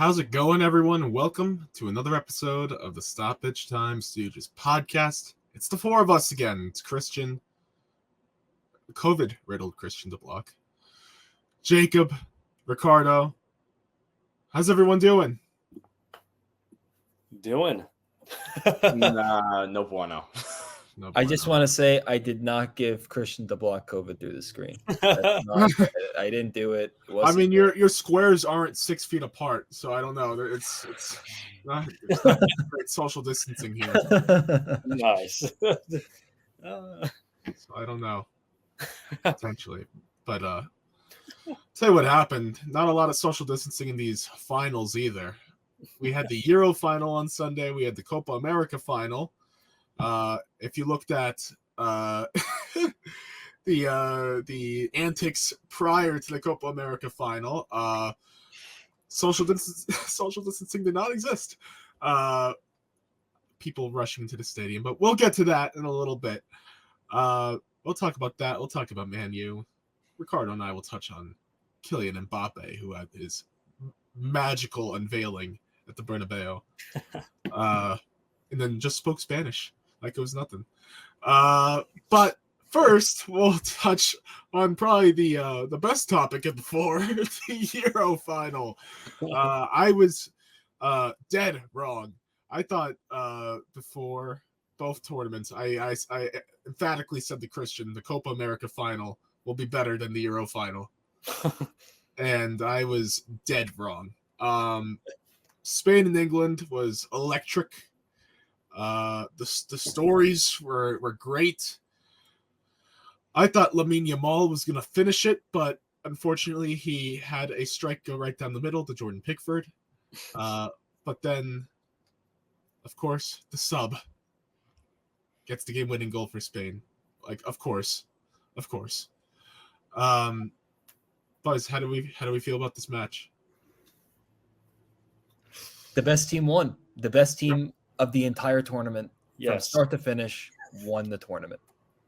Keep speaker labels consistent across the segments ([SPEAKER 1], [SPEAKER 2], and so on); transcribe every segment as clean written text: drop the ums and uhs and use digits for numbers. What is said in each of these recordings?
[SPEAKER 1] How's it going, everyone? Welcome to another episode of the Stoppage Stooges podcast. It's the four of us again. It's Christian, COVID-riddled Christian DeBlock, Jacob, Ricardo. How's everyone doing?
[SPEAKER 2] No bueno.
[SPEAKER 3] I just want to say I did not give Christian DeBlock COVID through the screen. I didn't do it.
[SPEAKER 1] I mean, your squares aren't 6 feet apart, so I don't know. It's not great social distancing here.
[SPEAKER 2] Nice.
[SPEAKER 1] So I don't know. Potentially. But tell you what happened. Not a lot of social distancing in these finals either. We had the Euro final on Sunday. We had the Copa América final. If you looked at the antics prior to the Copa América final, social distancing did not exist. People rushing to the stadium, but we'll get to that in a little bit. We'll talk about that. We'll talk about Man U. Ricardo and I will touch on Kylian Mbappé, who had his magical unveiling at the Bernabeu, and then just spoke Spanish like it was nothing. But first, we'll touch on probably the best topic of the four, the Euro final. I was dead wrong. I thought before both tournaments, I emphatically said to Christian, the Copa America final will be better than the Euro final. And I was dead wrong. Spain and England was electric. The stories were great. I thought Lamine Yamal was going to finish it, but unfortunately he had a strike go right down the middle to Jordan Pickford. But then, of course, the sub gets the game-winning goal for Spain. Like, of course. Buzz, how do we feel about this match?
[SPEAKER 3] The best team won. The best team of the entire tournament, from
[SPEAKER 2] Yes.
[SPEAKER 3] start to finish, won the tournament.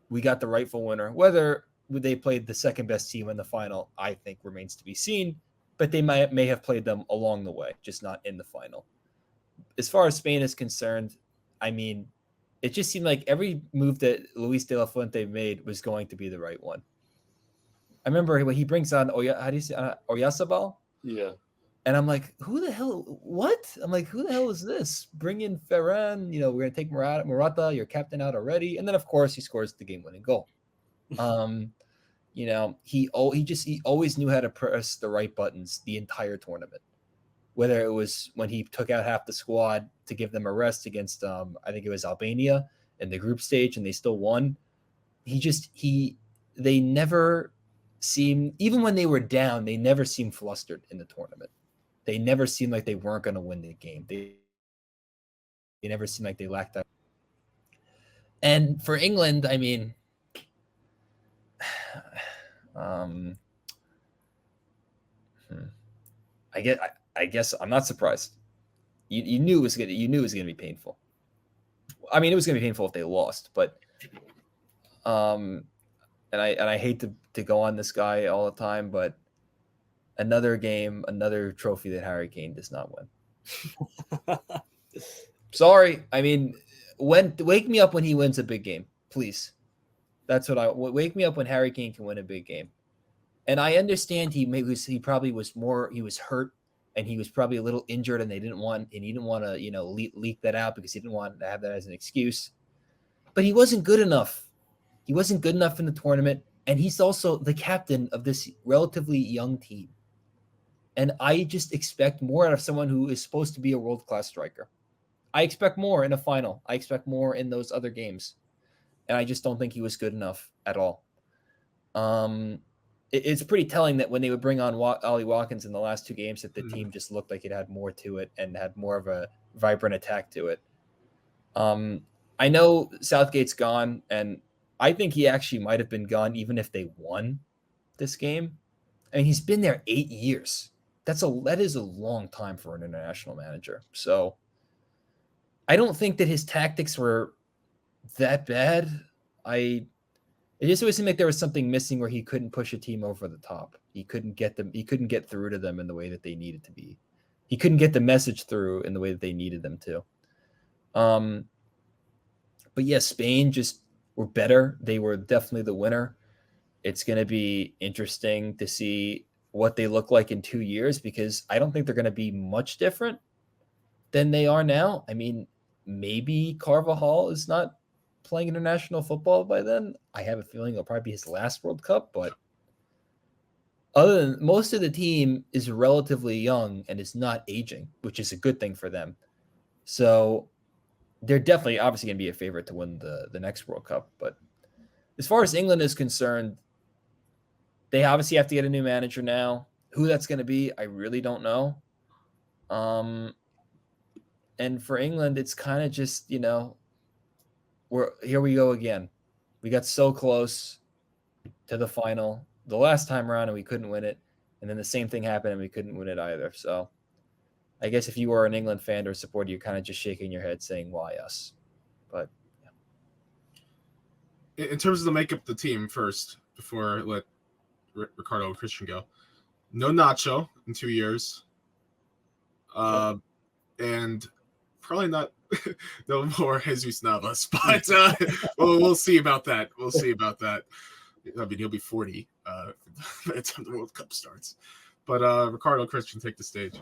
[SPEAKER 3] We got the rightful winner. Whether they played the second best team in the final, I think remains to be seen. But they may have played them along the way, just not in the final. As far as Spain is concerned, I mean, it just seemed like every move that Luis de la Fuente made was going to be the right one. I remember when he brings on Oyarzabal.
[SPEAKER 2] Yeah.
[SPEAKER 3] And I'm like, who the hell? What? I'm like, who the hell is this? Bring in Ferran. We're gonna take Morata, your captain, out already. And then of course he scores the game-winning goal. He always knew how to press the right buttons the entire tournament. Whether it was when he took out half the squad to give them a rest against I think it was Albania in the group stage, and they still won. They never seemed, even when they were down, they never seemed flustered in the tournament. They never seemed like they weren't going to win the game. They never seemed like they lacked that. And for England, I mean, I guess I'm not surprised. You knew it was going to be painful. I mean, it was going to be painful if they lost, but and I hate to go on this guy all the time, but another game, another trophy that Harry Kane does not win. Sorry. I mean, wake me up when he wins a big game, please. That's what wake me up when Harry Kane can win a big game. And I understand he was hurt and he was probably a little injured, and he didn't want to, leak that out because he didn't want to have that as an excuse. But he wasn't good enough. He wasn't good enough in the tournament, and he's also the captain of this relatively young team. And I just expect more out of someone who is supposed to be a world-class striker. I expect more in a final. I expect more in those other games. And I just don't think he was good enough at all. It's pretty telling that when they would bring on Ollie Watkins in the last two games, that the team just looked like it had more to it and had more of a vibrant attack to it. I know Southgate's gone, and I think he actually might have been gone even if they won this game. I mean, he's been there 8 years. That is a long time for an international manager. So I don't think that his tactics were that bad. It just always seemed like there was something missing where he couldn't push a team over the top. He couldn't get through to them in the way that they needed to be. he couldn't get the message through in the way that they needed them to. But yeah, Spain just were better. They were definitely the winner. It's going to be interesting to see what they look like in 2 years, because I don't think they're going to be much different than they are now. I mean, maybe Carvajal is not playing international football by then. I have a feeling it'll probably be his last World Cup, but other than most of the team is relatively young and is not aging, which is a good thing for them. So they're definitely obviously going to be a favorite to win the next World Cup. But as far as England is concerned, they obviously have to get a new manager now. Who that's going to be, I really don't know. And for England, it's kind of just, here we go again. We got so close to the final the last time around and we couldn't win it. And then the same thing happened and we couldn't win it either. So I guess if you were an England fan or supporter, you're kind of just shaking your head saying, why us? But
[SPEAKER 1] yeah. In terms of the makeup of the team first, before I let Ricardo and Christian go, no Nacho in 2 years. And probably not no more Jesus Navas, but we'll see about that. We'll see about that. I mean, he'll be 40 by the time the World Cup starts. But Ricardo, Christian, take the stage.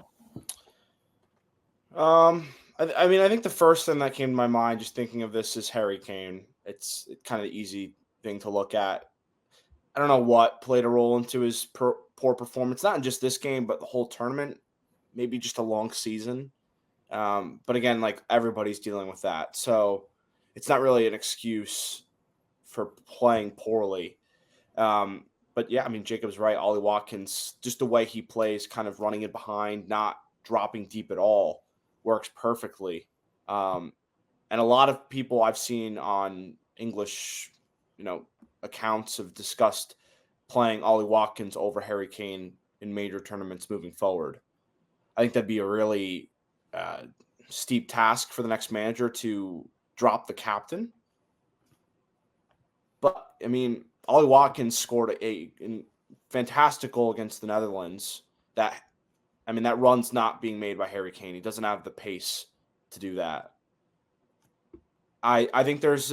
[SPEAKER 2] I mean, I think the first thing that came to my mind just thinking of this is Harry Kane. It's kind of the easy thing to look at. I don't know what played a role into his poor performance, not in just this game, but the whole tournament, maybe just a long season. But again, like everybody's dealing with that. So it's not really an excuse for playing poorly. But yeah, I mean, Jacob's right. Ollie Watkins, just the way he plays, kind of running it behind, not dropping deep at all, works perfectly. And a lot of people I've seen on English, accounts have discussed playing Ollie Watkins over Harry Kane in major tournaments moving forward. I think that'd be a really steep task for the next manager to drop the captain. But, I mean, Ollie Watkins scored a fantastic goal against the Netherlands. That run's not being made by Harry Kane. He doesn't have the pace to do that. I think it's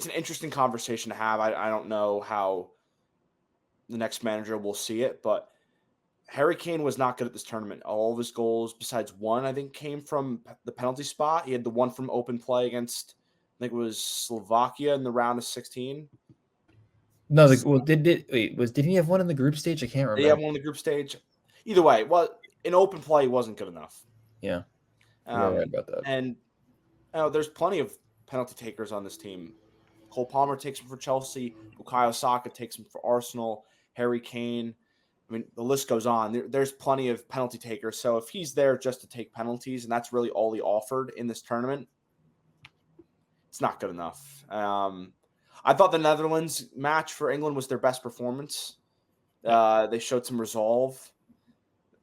[SPEAKER 2] an interesting conversation to have. I don't know how the next manager will see it, but Harry Kane was not good at this tournament. All of his goals, besides one, I think, came from the penalty spot. He had the one from open play against, I think it was Slovakia in the round of 16.
[SPEAKER 3] No, did he have one in the group stage? I can't remember.
[SPEAKER 2] Did he have one in the group stage? Either way, well, in open play, he wasn't good enough.
[SPEAKER 3] Yeah, you're right about that.
[SPEAKER 2] And there's plenty of penalty takers on this team. Cole Palmer takes him for Chelsea. Bukayo Saka takes him for Arsenal. Harry Kane. I mean, the list goes on. There's plenty of penalty takers. So if he's there just to take penalties, and that's really all he offered in this tournament, it's not good enough. I thought the Netherlands match for England was their best performance. They showed some resolve.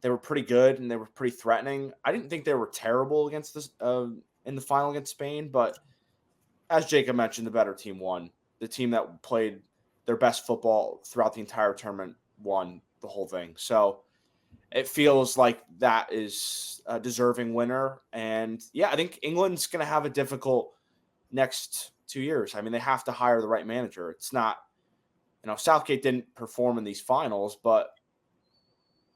[SPEAKER 2] They were pretty good, and they were pretty threatening. I didn't think they were terrible against this in the final against Spain, but as Jacob mentioned, the better team won. The team that played their best football throughout the entire tournament won the whole thing. So it feels like that is a deserving winner. And yeah, I think England's going to have a difficult next 2 years. I mean, they have to hire the right manager. It's not, Southgate didn't perform in these finals, but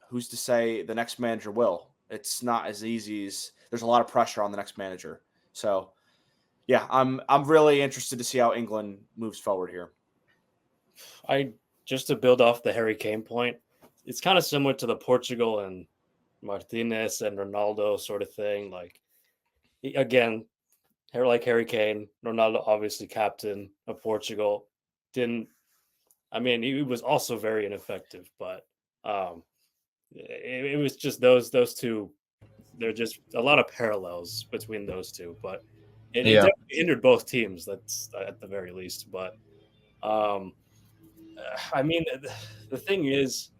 [SPEAKER 2] who's to say the next manager will? It's not as easy as there's a lot of pressure on the next manager. So yeah, I'm really interested to see how England moves forward here.
[SPEAKER 4] Just to build off the Harry Kane point, it's kind of similar to the Portugal and Martinez and Ronaldo sort of thing. Like, again, like Harry Kane, Ronaldo obviously captain of Portugal. He was also very ineffective, but it was just those two. There are just a lot of parallels between those two, but it definitely hindered both teams. That's at the very least. But the thing is,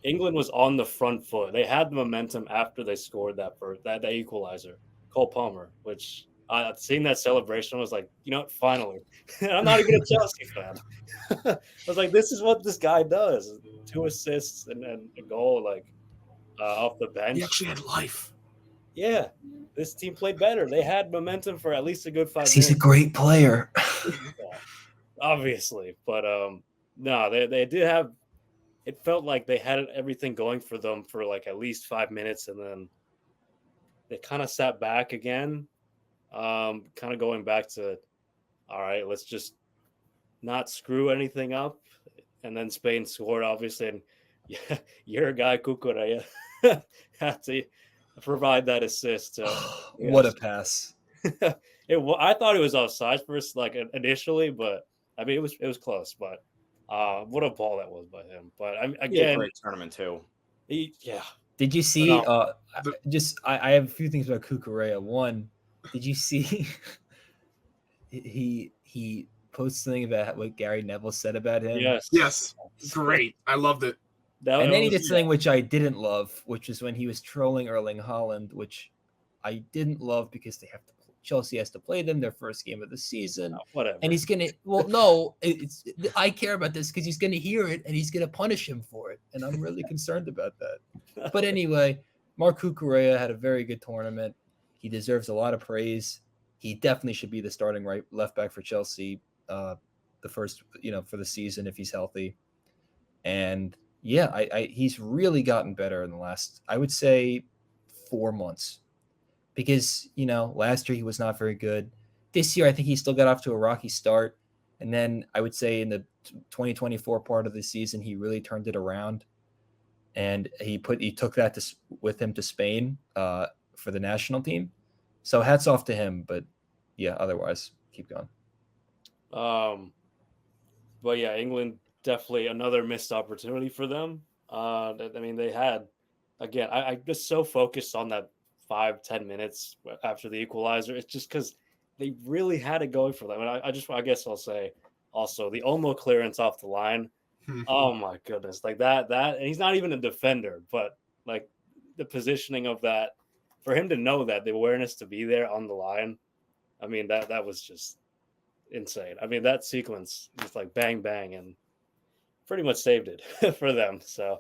[SPEAKER 4] England was on the front foot. They had the momentum after they scored that equalizer, Cole Palmer, which seeing that celebration was like, finally. I'm not even a Chelsea fan. I was like, this is what this guy does. 2 assists and a goal, off the bench.
[SPEAKER 1] He actually had life.
[SPEAKER 4] yeah, this team played better. They had momentum for at least a good 5 minutes.
[SPEAKER 3] He's a great player.
[SPEAKER 4] Yeah, obviously, but no, they did have. It felt like they had everything going for them for like at least 5 minutes, and then they kind of sat back again, kind of going back to, all right, let's just not screw anything up. And then Spain scored, obviously, and yeah, your guy Cucurella had to provide that assist.
[SPEAKER 3] What a pass!
[SPEAKER 4] I thought it was offside first, like initially, but I mean it was close. But what a ball that was by him! But again,
[SPEAKER 2] great tournament too.
[SPEAKER 4] Yeah.
[SPEAKER 3] Did you see?
[SPEAKER 1] The-
[SPEAKER 3] I have a few things about Cucurella. One, did you see? he posted something about what Gary Neville said about him.
[SPEAKER 1] Yes, great. I loved it.
[SPEAKER 3] And then he did something which I didn't love, which is when he was trolling Erling Haaland, which I didn't love because Chelsea has to play them their first game of the season.
[SPEAKER 4] Whatever.
[SPEAKER 3] And he's gonna. Well, no, I care about this because he's gonna hear it and he's gonna punish him for it, and I'm really concerned about that. But anyway, Marc Cucurella had a very good tournament. He deserves a lot of praise. He definitely should be the starting left back for Chelsea, the first, for the season if he's healthy. And yeah, he's really gotten better in the last, I would say, 4 months. Because, last year he was not very good. This year, I think he still got off to a rocky start. And then I would say in the 2024 part of the season, he really turned it around. And he took that with him to Spain for the national team. So hats off to him. But yeah, otherwise, keep going.
[SPEAKER 4] But yeah, England definitely another missed opportunity for them. I mean, they had, again, I just so focused on that 5-10 minutes after the equalizer. It's just because they really had it going for them. And I guess I'll say also the Olmo clearance off the line. Oh my goodness. Like that, and he's not even a defender, but like the positioning of that, for him to know that, the awareness to be there on the line. I mean, that was just insane. I mean, that sequence just like bang, bang, and pretty much saved it for them. So,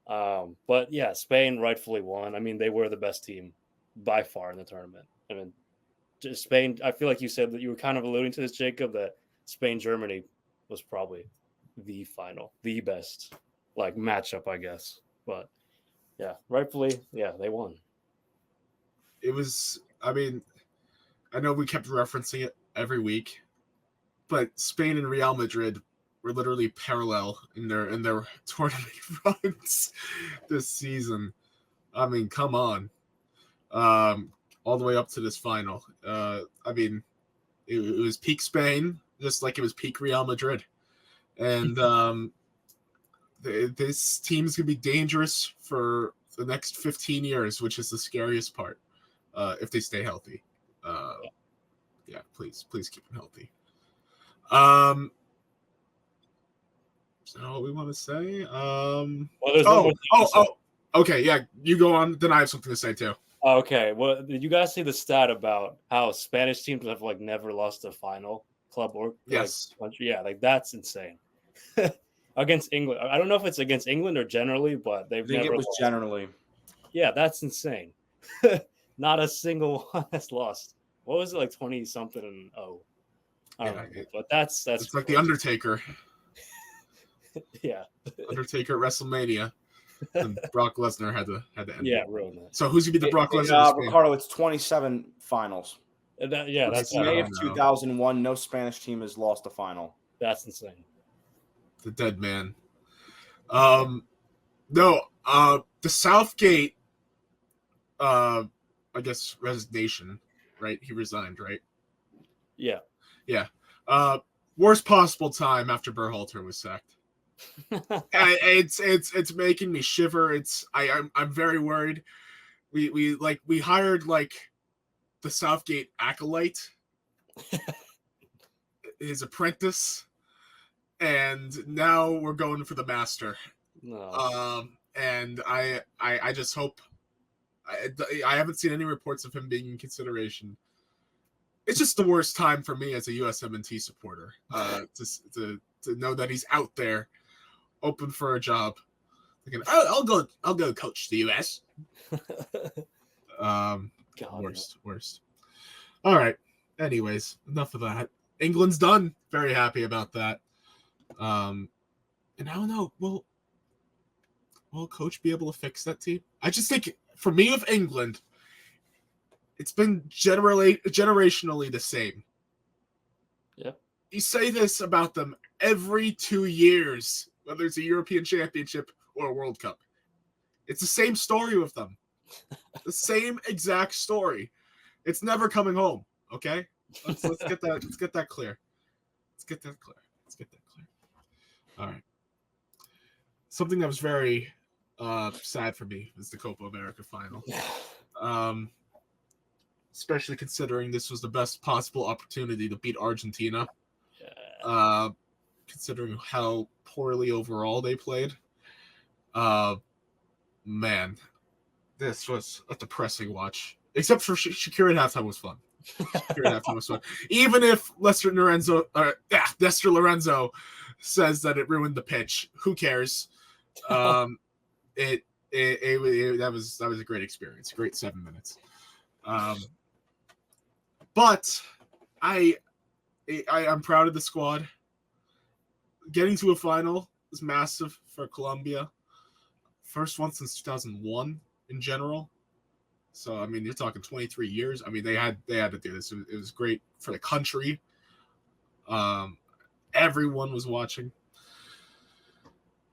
[SPEAKER 4] but yeah, Spain rightfully won. I mean, they were the best team by far in the tournament. I mean, just Spain, I feel like you said that you were kind of alluding to this, Jacob, that Spain-Germany was probably the final, the best like matchup, I guess. But yeah, rightfully, yeah, they won.
[SPEAKER 1] It was, I mean, I know we kept referencing it every week, but Spain and Real Madrid were literally parallel in their tournament runs this season. I mean, come on. All the way up to this final. I mean, it was peak Spain, just like it was peak Real Madrid. And this team is going to be dangerous for the next 15 years, which is the scariest part, if they stay healthy. Yeah, please keep them healthy. So what we want to say? Okay, yeah, you go on. Then I have something to say too.
[SPEAKER 4] Okay, well, did you guys see the stat about how Spanish teams have like never lost a final club or
[SPEAKER 1] yes,
[SPEAKER 4] country? Yeah, like that's insane. Against England, I don't know if it's against England or generally, but they've never.
[SPEAKER 2] It was
[SPEAKER 4] lost.
[SPEAKER 2] Generally.
[SPEAKER 4] Yeah, that's insane. Not a single one has lost. What was it, like 20 something and but that's
[SPEAKER 1] it's like the Undertaker.
[SPEAKER 4] Yeah,
[SPEAKER 1] Undertaker at WrestleMania. And Brock Lesnar had to end.
[SPEAKER 4] Yeah, ruin that.
[SPEAKER 1] So who's gonna be the Brock Lesnar?
[SPEAKER 2] Ricardo, it's 27 finals.
[SPEAKER 4] That's
[SPEAKER 2] May of 2001. No Spanish team has lost a final.
[SPEAKER 4] That's insane.
[SPEAKER 1] The dead man. No, the Southgate, I guess resignation, right? He resigned, right?
[SPEAKER 4] Yeah.
[SPEAKER 1] Yeah. Worst possible time after Berhalter was sacked. It's making me shiver. I'm very worried. We hired like the Southgate acolyte, his apprentice, and now we're going for the master.
[SPEAKER 4] No.
[SPEAKER 1] And I just hope. I haven't seen any reports of him being in consideration. It's just the worst time for me as a USMNT supporter to know that he's out there, open for a job. Thinking, I'll go coach the US.
[SPEAKER 4] God,
[SPEAKER 1] Worst. All right. Anyways, enough of that. England's done. Very happy about that. And I don't know. Will coach be able to fix that team? I just think, for me, with England, it's been generationally the same.
[SPEAKER 4] Yeah.
[SPEAKER 1] You say this about them every 2 years, whether it's a European Championship or a World Cup. It's the same story with them. The same exact story. It's never coming home. Okay, let's get that. Let's get that clear. All right. Something that was very sad for me was the Copa America final. Especially considering this was the best possible opportunity to beat Argentina. Considering how poorly overall they played. Man, this was a depressing watch. Except for Shakira at halftime was fun. Even if Nestor Lorenzo says that it ruined the pitch, who cares? That was a great experience, great 7 minutes. But I'm proud of the squad. Getting to a final is massive for Colombia. First one since 2001 in general. So, I mean, you're talking 23 years. I mean, they had to do this. It was great for the country. Everyone was watching.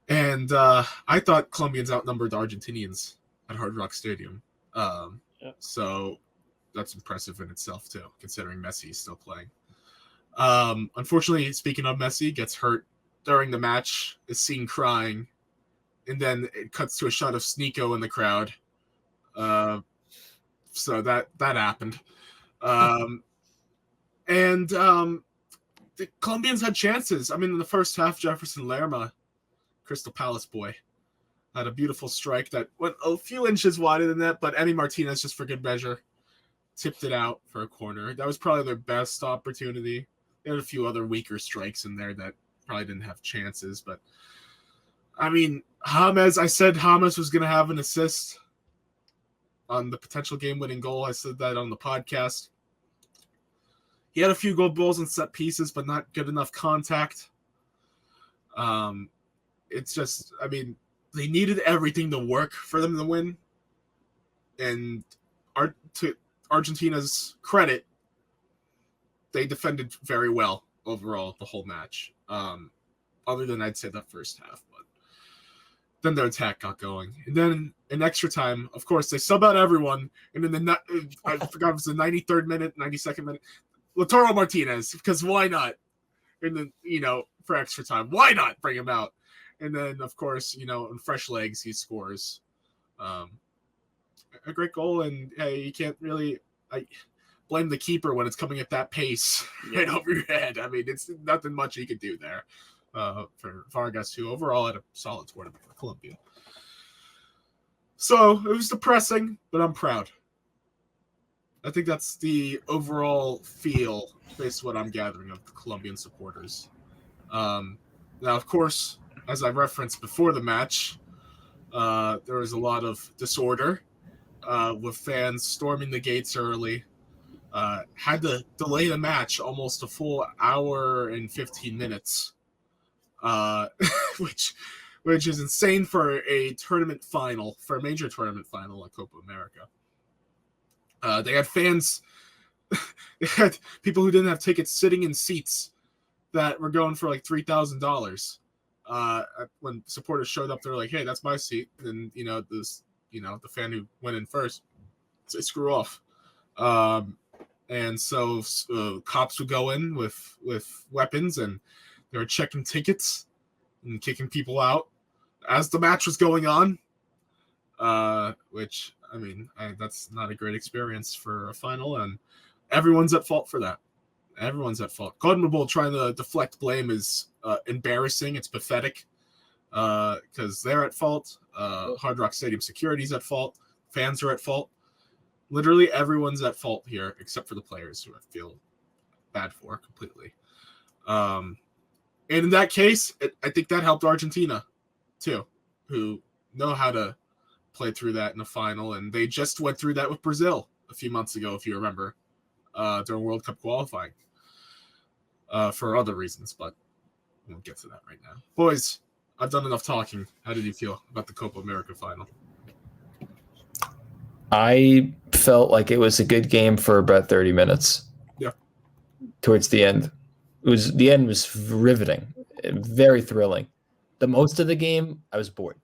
[SPEAKER 1] And I thought Colombians outnumbered the Argentinians at Hard Rock Stadium. So that's impressive in itself, too, considering Messi is still playing. Unfortunately, speaking of Messi, gets hurt during the match, is seen crying, and then it cuts to a shot of Sneeko in the crowd. So that happened. The Colombians had chances. I mean, in the first half, Jefferson Lerma, Crystal Palace boy, had a beautiful strike that went a few inches wider than that, but Emi Martinez, just for good measure, tipped it out for a corner. That was probably their best opportunity. They had a few other weaker strikes in there that probably didn't have chances, but I mean, James was going to have an assist on the potential game-winning goal. I said that on the podcast. He had a few goal balls and set pieces, but not good enough contact. It's just, I mean, they needed everything to work for them to win. And to Argentina's credit, they defended very well overall the whole match. Other than I'd say that first half, but then their attack got going. And then in extra time, of course, they sub out everyone. And then I forgot it was the 93rd minute, 92nd minute. Lautaro Martinez, because why not? And then, for extra time, why not bring him out? And then, of course, in fresh legs, he scores a great goal. And hey, you can't really blame the keeper when it's coming at that pace right over your head. I mean, it's nothing much he could do there. For Vargas, who overall had a solid tournament for Colombia. So it was depressing, but I'm proud. I think that's the overall feel based on what I'm gathering of the Colombian supporters. Now, of course, as I referenced before the match, there was a lot of disorder with fans storming the gates early. Had to delay the match almost a full hour and 15 minutes. Which is insane for a tournament final, for a major tournament final like Copa America. They had fans, they had people who didn't have tickets sitting in seats that were going for like $3,000. When supporters showed up, they're like, "Hey, that's my seat." And the fan who went in first, say, "Screw off." And so cops would go in with weapons and they were checking tickets and kicking people out as the match was going on, which, I mean, that's not a great experience for a final, and everyone's at fault for that. Everyone's at fault. CONMEBOL trying to deflect blame is embarrassing. It's pathetic because they're at fault. Hard Rock Stadium security's at fault. Fans are at fault. Literally everyone's at fault here except for the players, who I feel bad for completely. And in that case, I think that helped Argentina, too, who know how to played through that in the final, and they just went through that with Brazil a few months ago, if you remember, during World Cup qualifying for other reasons, but we won't get to that right now. Boys, I've done enough talking. How did you feel about the Copa America final?
[SPEAKER 3] I felt like it was a good game for about 30 minutes.
[SPEAKER 1] Yeah.
[SPEAKER 3] Towards the end. The end was riveting, very thrilling. The most of the game, I was bored.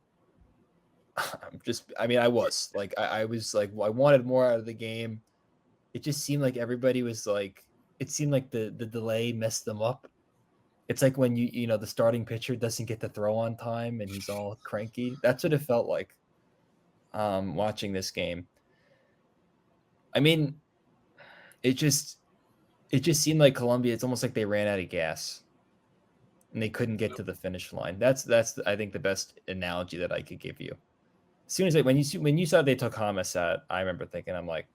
[SPEAKER 3] I was like, I was like, I wanted more out of the game. It just seemed like everybody was like, it seemed like the delay messed them up. It's like when you know, the starting pitcher doesn't get to throw on time and he's all cranky. That's what it felt like watching this game. I mean, it just seemed like Colombia, it's almost like they ran out of gas and they couldn't get to the finish line. That's I think the best analogy that I could give you. As soon as when you saw they took Hamas out, I remember thinking, I'm like,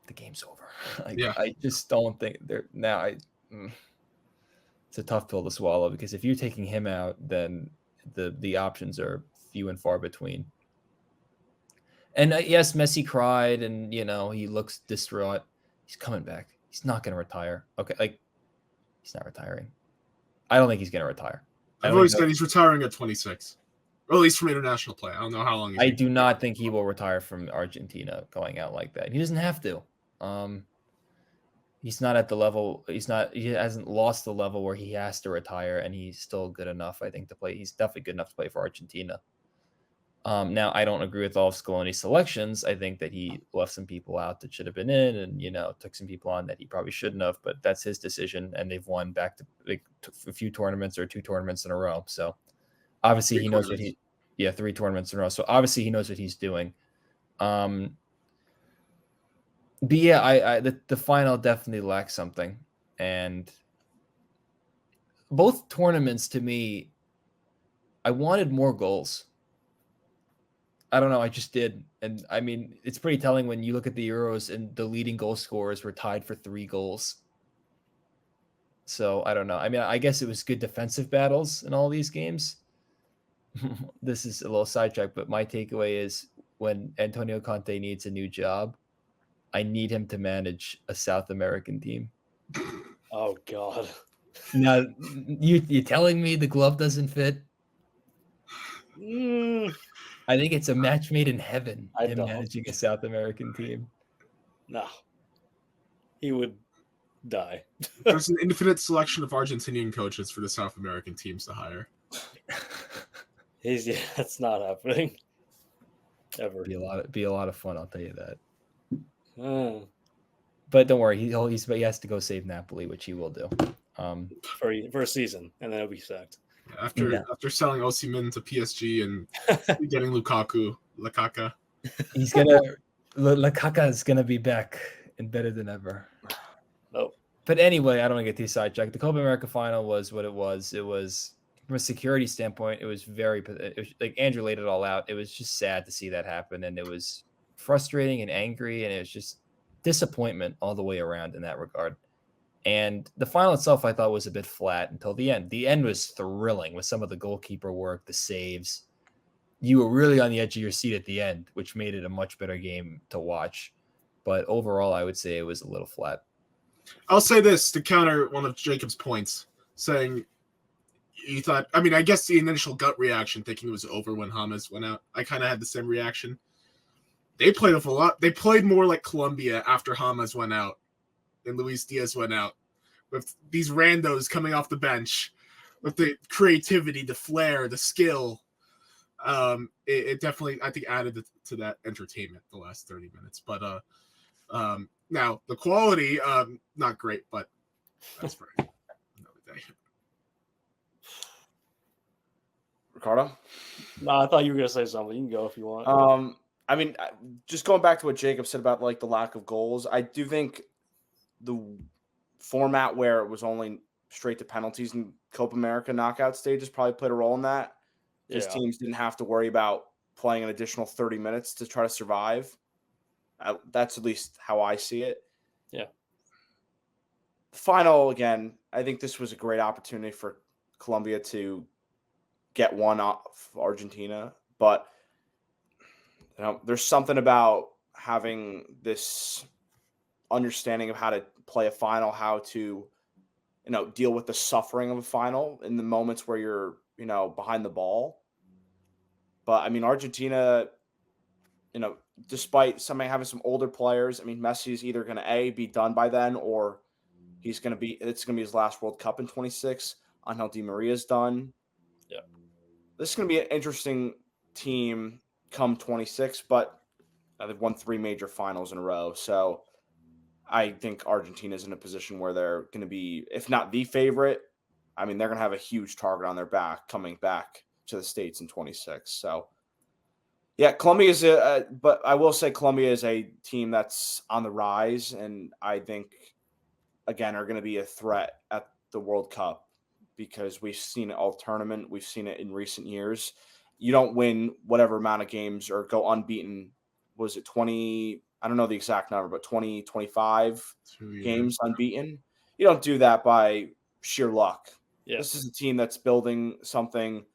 [SPEAKER 3] the game's over. Like,
[SPEAKER 1] yeah.
[SPEAKER 3] I just don't think they're now. It's a tough pill to swallow, because if you're taking him out, then the options are few and far between. And yes, Messi cried, and you know, he looks distraught. He's coming back. He's not going to retire. Okay, like, he's not retiring. I don't think he's going to retire.
[SPEAKER 1] I've always said he's retiring at 26, or at least from international play. I don't know how long.
[SPEAKER 3] I do not think he will retire from Argentina going out like that. He doesn't have to. He's not at the level. He hasn't lost the level where he has to retire, and he's still good enough, I think, to play. He's definitely good enough to play for Argentina. Now, I don't agree with all of Scaloni's selections. I think that he left some people out that should have been in, and, you know, took some people on that he probably shouldn't have. But that's his decision, and they've won back to like a few tournaments, or 2 tournaments in a row. So obviously he knows what 3 tournaments in a row. So obviously he knows what he's doing. But yeah, the final definitely lacks something, and both tournaments, to me, I wanted more goals. I don't know. I just did. And I mean, it's pretty telling when you look at the Euros and the leading goal scorers were tied for 3 goals. So I don't know. I mean, I guess it was good defensive battles in all these games. This is a little sidetrack, but my takeaway is, when Antonio Conte needs a new job, I need him to manage a South American team.
[SPEAKER 4] Oh, God.
[SPEAKER 3] Now, you're telling me the glove doesn't fit? I think it's a match made in heaven, managing a South American team.
[SPEAKER 4] No. He would die.
[SPEAKER 1] There's an infinite selection of Argentinian coaches for the South American teams to hire.
[SPEAKER 4] That's not happening. Ever.
[SPEAKER 3] Be a lot of fun, I'll tell you that. But don't worry, he has to go save Napoli, which he will do.
[SPEAKER 4] For a season, and then he'll be sacked.
[SPEAKER 1] After selling Osimhen to PSG and getting Lukaku,
[SPEAKER 3] Lukaku is gonna be back and better than ever.
[SPEAKER 4] Nope.
[SPEAKER 3] But anyway, I don't want to get too sidetracked. The Copa America final was what it was. It was, from a security standpoint, it was like Andrew laid it all out. It was just sad to see that happen, and it was frustrating and angry, and it was just disappointment all the way around in that regard. And the final itself, I thought, was a bit flat until the end. The end was thrilling with some of the goalkeeper work, the saves. You were really on the edge of your seat at the end, which made it a much better game to watch. But overall, I would say it was a little flat.
[SPEAKER 1] I'll say this to counter one of Jacob's points, saying you thought, I mean, I guess the initial gut reaction, thinking it was over when James went out, I kind of had the same reaction. They played with a lot. They played more like Colombia after James went out and Luis Diaz went out, with these randos coming off the bench with the creativity, the flair, the skill. It definitely, I think, added to that entertainment the last 30 minutes. But now the quality, not great, but that's for another day.
[SPEAKER 2] Ricardo?
[SPEAKER 4] No, I thought you were going to say something. You can go if you want.
[SPEAKER 2] I mean, just going back to what Jacob said about like the lack of goals, I do think the format where it was only straight to penalties in Copa America knockout stages probably played a role in that. Because teams didn't have to worry about playing an additional 30 minutes to try to survive. That's at least how I see it.
[SPEAKER 4] Yeah.
[SPEAKER 2] Final, again, I think this was a great opportunity for Colombia to get one off Argentina. But there's something about having this understanding of how to play a final, how to, deal with the suffering of a final in the moments where you're, behind the ball. But I mean, Argentina, despite somebody having some older players, I mean, Messi's either going to be done by then, or it's going to be his last World Cup in 26. Angel Di Maria's done.
[SPEAKER 4] Yeah.
[SPEAKER 2] This is going to be an interesting team come 26, but they've won 3 major finals in a row. So I think Argentina's in a position where they're going to be, if not the favorite, I mean, they're going to have a huge target on their back coming back to the States in 26. So, yeah, Colombia is but I will say Colombia is a team that's on the rise, and I think, again, are going to be a threat at the World Cup because we've seen it all tournament. We've seen it in recent years. You don't win whatever amount of games or go unbeaten. Was it 20? I don't know the exact number, but 20, 25 games unbeaten. You don't do that by sheer luck.
[SPEAKER 4] Yeah.
[SPEAKER 2] This is a team that's building something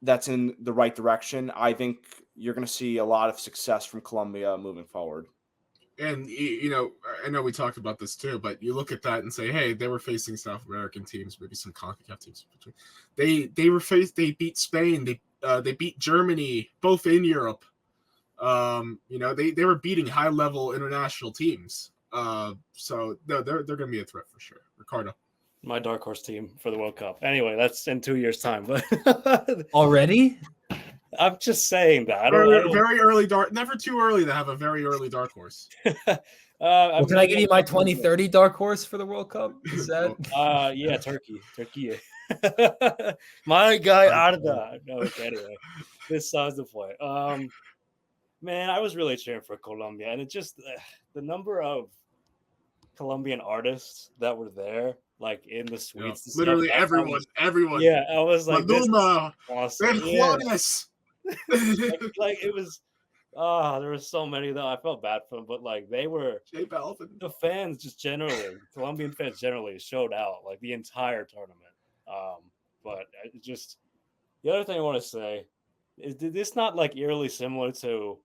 [SPEAKER 2] that's in the right direction. I think you're going to see a lot of success from Colombia moving forward.
[SPEAKER 1] And, I know we talked about this too, but you look at that and say, hey, they were facing South American teams, maybe some CONCACAF teams. They beat Spain. They beat Germany, both in Europe. They were beating high level international teams. So no, they're going to be a threat for sure. Ricardo.
[SPEAKER 4] My dark horse team for the World Cup. Anyway, that's in 2 years' time. But
[SPEAKER 3] Already?
[SPEAKER 4] I'm just saying that. I
[SPEAKER 1] Very,
[SPEAKER 4] don't
[SPEAKER 1] very early dark. Never too early to have a very early dark horse.
[SPEAKER 3] Well, can I give you my 2030 dark horse for the World Cup? Is that?
[SPEAKER 4] Yeah, Turkey. My guy Arda. No, okay, anyway, besides the point. Man, I was really cheering for Colombia, and it just the number of Colombian artists that were there, like in the suites.
[SPEAKER 1] Yeah, literally everyone.
[SPEAKER 4] Yeah, I was like,
[SPEAKER 1] Maluma,
[SPEAKER 4] awesome.
[SPEAKER 1] Juanes.
[SPEAKER 4] Like it was. There were so many though. I felt bad for them, but like they were.
[SPEAKER 1] J Balvin.
[SPEAKER 4] The fans just generally, Colombian fans generally showed out like the entire tournament. But it just the other thing I want to say is, did this not like eerily similar to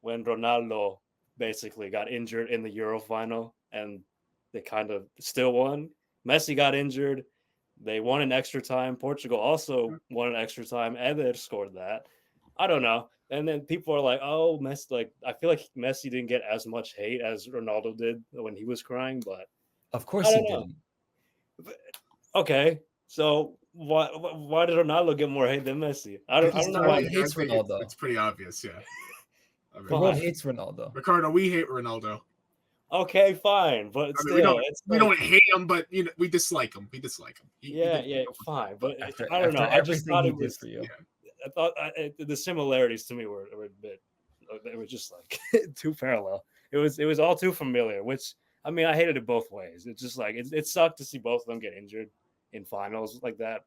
[SPEAKER 4] when Ronaldo basically got injured in the Euro final and they kind of still won? Messi got injured. They won in extra time. Portugal also won in extra time, and they scored that. I don't know. And then people are like, "Oh, Messi!" Like, I feel like Messi didn't get as much hate as Ronaldo did when he was crying, but
[SPEAKER 3] Of course he didn't.
[SPEAKER 4] Okay, so why did Ronaldo get more hate than Messi? I don't know why.
[SPEAKER 3] He hates Ronaldo.
[SPEAKER 1] It's pretty obvious, yeah.
[SPEAKER 3] The world hates Ronaldo.
[SPEAKER 1] Ricardo, we hate Ronaldo.
[SPEAKER 4] Okay, fine, but still,
[SPEAKER 1] we don't hate him, but we dislike him.
[SPEAKER 4] Yeah, fine, but I don't know.
[SPEAKER 3] After everything he did for you.
[SPEAKER 1] Yeah.
[SPEAKER 4] I thought the similarities to me were a bit. They were just like too parallel. It was all too familiar. Which I mean, I hated it both ways. It's just like it sucked to see both of them get injured in finals like that.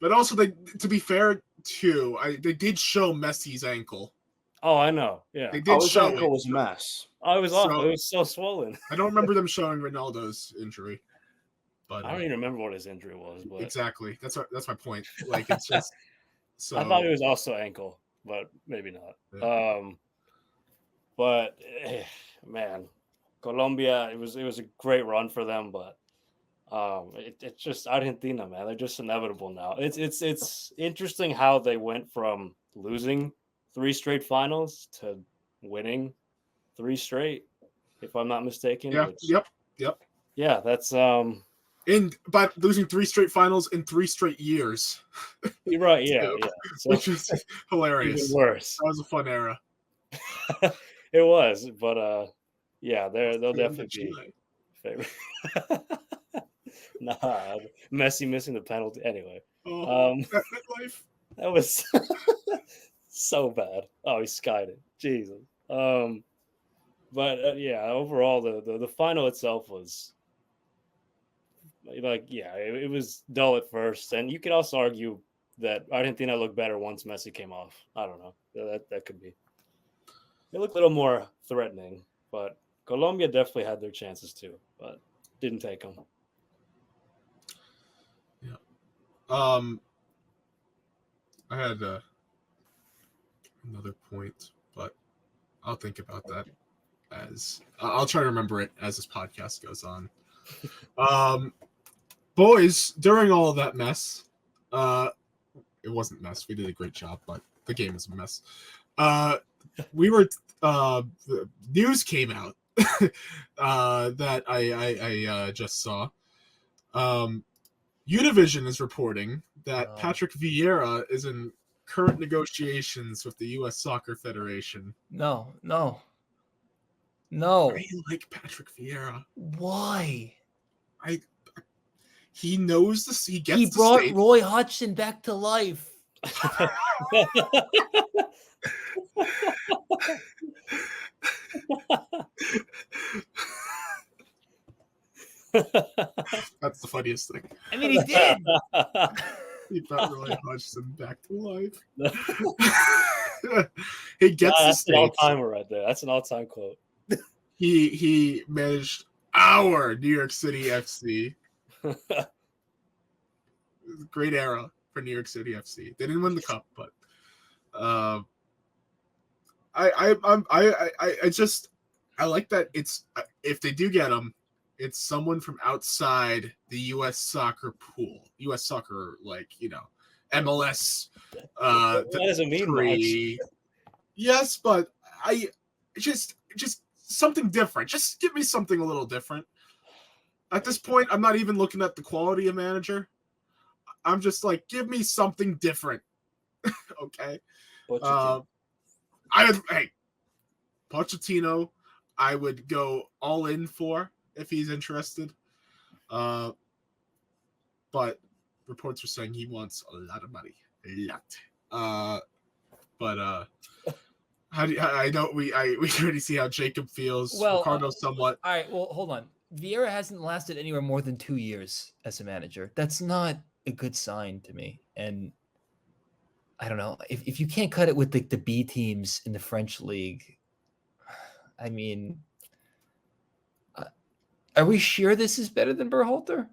[SPEAKER 4] But
[SPEAKER 1] also, to be fair too, they did show Messi's ankle.
[SPEAKER 4] Oh, I know. Yeah,
[SPEAKER 1] they did show
[SPEAKER 2] ankle was a mess.
[SPEAKER 4] Oh, it was awful. It was so swollen.
[SPEAKER 1] I don't remember them showing Ronaldo's injury, but
[SPEAKER 4] I don't even remember what his injury was. But
[SPEAKER 1] exactly, that's my point. Like it's just. So,
[SPEAKER 4] I thought it was also ankle, but maybe not. Yeah. But man, Colombia, it was a great run for them, but it's just Argentina, man. They're just inevitable now. It's interesting how they went from losing 3 straight finals to winning 3 straight, if I'm not mistaken.
[SPEAKER 1] Yeah. Yep.
[SPEAKER 4] Yeah, that's
[SPEAKER 1] But losing 3 straight finals in 3 straight years.
[SPEAKER 4] You're right, yeah. So,
[SPEAKER 1] which is hilarious.
[SPEAKER 4] Even worse.
[SPEAKER 1] That was a fun era.
[SPEAKER 4] It was, but yeah, they'll definitely be favorite. Nah, Messi missing the penalty. Anyway, that was so bad. Oh, he skied it. Jesus. But yeah, overall, the final itself was. Like, yeah, it was dull at first, and you could also argue that Argentina looked better once Messi came off. I don't know. That could be. They looked a little more threatening, but Colombia definitely had their chances too, but didn't take them.
[SPEAKER 1] Yeah. I had another point, but I'll think about that I'll try to remember it as this podcast goes on. Boys, during all of that mess, it wasn't mess. We did a great job, but the game is a mess. The news came out that I just saw. Univision is reporting that Patrick Vieira is in current negotiations with the U.S. Soccer Federation.
[SPEAKER 3] No.
[SPEAKER 1] I like Patrick Vieira.
[SPEAKER 3] Why?
[SPEAKER 1] He knows this. He gets.
[SPEAKER 3] He brought
[SPEAKER 1] States.
[SPEAKER 3] Roy Hodgson back to life.
[SPEAKER 1] That's the funniest thing.
[SPEAKER 3] I mean, he did.
[SPEAKER 1] He brought Roy Hodgson back to life. He gets.
[SPEAKER 4] That's an all-timer right there. That's an all-time quote.
[SPEAKER 1] He managed our New York City FC. Great era for New York City FC. They didn't win the cup, but I like that. It's if they do get him, it's someone from outside the U.S. soccer pool. U.S. soccer, MLS.
[SPEAKER 4] That doesn't mean much.
[SPEAKER 1] Yes, but I just something different. Just give me something a little different. At this point, I'm not even looking at the quality of manager. I'm just like, give me something different. Okay. Pochettino, I would go all in for if he's interested. But reports are saying he wants a lot of money. A lot. I know we already see how Jacob feels.
[SPEAKER 3] Well,
[SPEAKER 1] Ricardo somewhat.
[SPEAKER 3] All right, well, hold on. Vieira hasn't lasted anywhere more than 2 years as a manager. That's not a good sign to me. And I don't know. If you can't cut it with the B teams in the French league, I mean, are we sure this is better than Berhalter?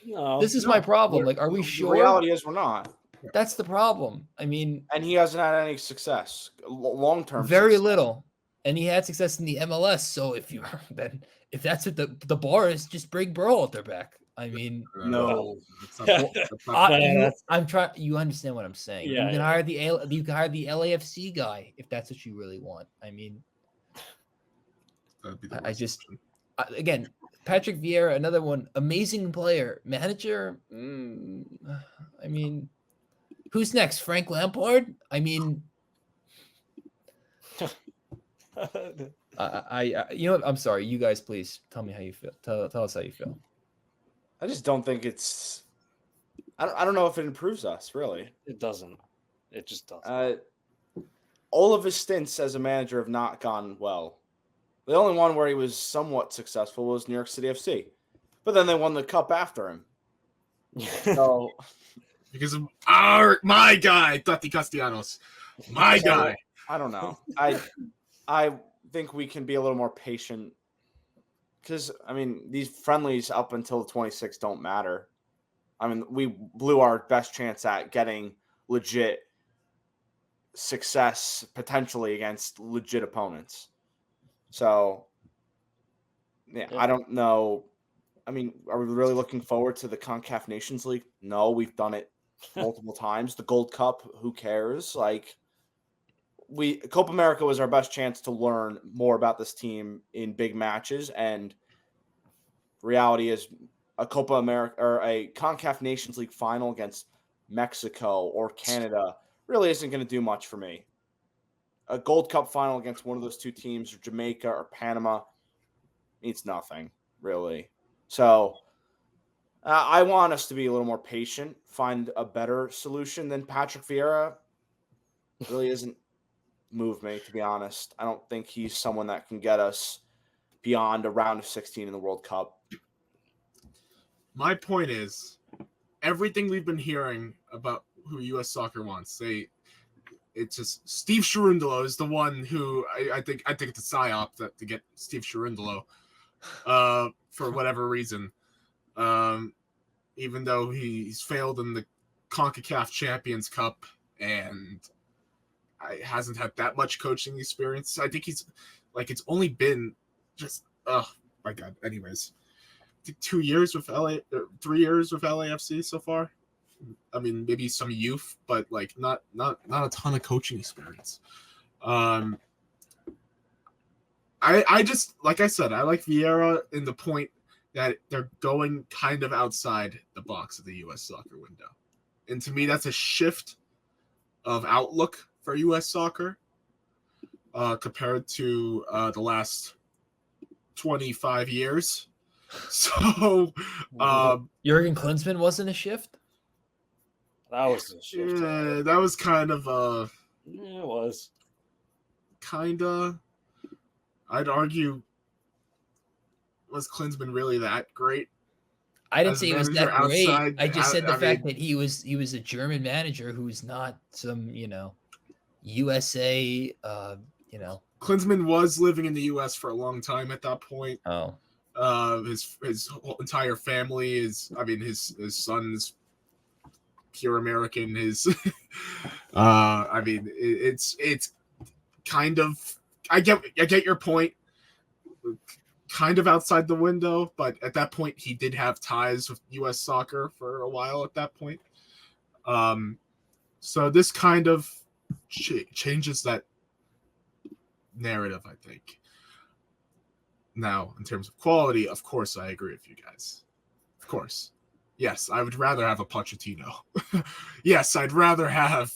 [SPEAKER 4] No,
[SPEAKER 3] this is my problem. Are we sure?
[SPEAKER 2] The reality is we're not.
[SPEAKER 3] That's the problem. I mean,
[SPEAKER 2] and he hasn't had any success, long-term.
[SPEAKER 3] Very
[SPEAKER 2] success.
[SPEAKER 3] little. And he had success in the MLS. So if that's what the bar is, just bring Berhalter back. I mean,
[SPEAKER 2] no.
[SPEAKER 3] I'm trying. You understand what I'm saying?
[SPEAKER 4] Yeah,
[SPEAKER 3] you can hire the LAFC guy if that's what you really want. I mean, again, Patrick Vieira, another one, amazing player, manager. I mean, who's next? Frank Lampard? I mean, you know what? I'm sorry. You guys, please tell me how you feel. Tell us how you feel.
[SPEAKER 2] I just don't think it's. I don't know if it improves us, really.
[SPEAKER 4] It doesn't. It just doesn't.
[SPEAKER 2] All of his stints as a manager have not gone well. The only one where he was somewhat successful was New York City FC. But then they won the cup after him. So,
[SPEAKER 1] because of my guy, Tati Castellanos. My guy.
[SPEAKER 2] I don't know. I think we can be a little more patient. Because, I mean, these friendlies up until the 26th don't matter. I mean, we blew our best chance at getting legit success potentially against legit opponents. So, yeah, I don't know. I mean, are we really looking forward to the CONCACAF Nations League? No, we've done it multiple times. The Gold Cup, who cares? Copa America was our best chance to learn more about this team in big matches, and reality is a Copa America or a CONCACAF Nations League final against Mexico or Canada really isn't going to do much for me. A Gold Cup final against one of those two teams, or Jamaica or Panama, means nothing, really. So I want us to be a little more patient, find a better solution than Patrick Vieira. Really isn't move me, to be honest. I don't think he's someone that can get us beyond a round of 16 in the World Cup.
[SPEAKER 1] My point is, everything we've been hearing about who U.S. soccer wants, it's just Steve Cherundolo is the one who I think it's a psyop to get Steve Cherundolo for whatever reason. Even though he's failed in the CONCACAF Champions Cup and hasn't had that much coaching experience. I think he's like it's only been just my god. Anyways, I think 2 years with LA, 3 years with LAFC so far. I mean, maybe some youth, but like not a ton of coaching experience. I just like I said, I like Vieira in the point that they're going kind of outside the box of the U.S. soccer window, and to me, that's a shift of outlook for U.S. soccer compared to the last 25 years. So,
[SPEAKER 3] Jurgen Klinsmann wasn't a shift.
[SPEAKER 4] That was a shift.
[SPEAKER 1] Yeah, that was kind of
[SPEAKER 4] Yeah, it was.
[SPEAKER 1] Kinda. I'd argue, was Klinsmann really that great?
[SPEAKER 3] I didn't
[SPEAKER 1] As
[SPEAKER 3] say he
[SPEAKER 1] a
[SPEAKER 3] was
[SPEAKER 1] manager
[SPEAKER 3] that great.
[SPEAKER 1] outside-
[SPEAKER 3] I just said the
[SPEAKER 1] I
[SPEAKER 3] fact
[SPEAKER 1] mean-
[SPEAKER 3] that he was a German manager who's not some, USA,
[SPEAKER 1] Klinsmann was living in the U.S. for a long time at that point.
[SPEAKER 3] Oh.
[SPEAKER 1] His whole entire family is, I mean, his son's pure American. His, I mean, it's kind of. I get your point. Kind of outside the window, but at that point he did have ties with U.S. soccer for a while. At that point, so this kind of changes that narrative, I think. Now, in terms of quality, of course, I agree with you guys. Of course, yes, I would rather have a Pochettino. Yes, I'd rather have.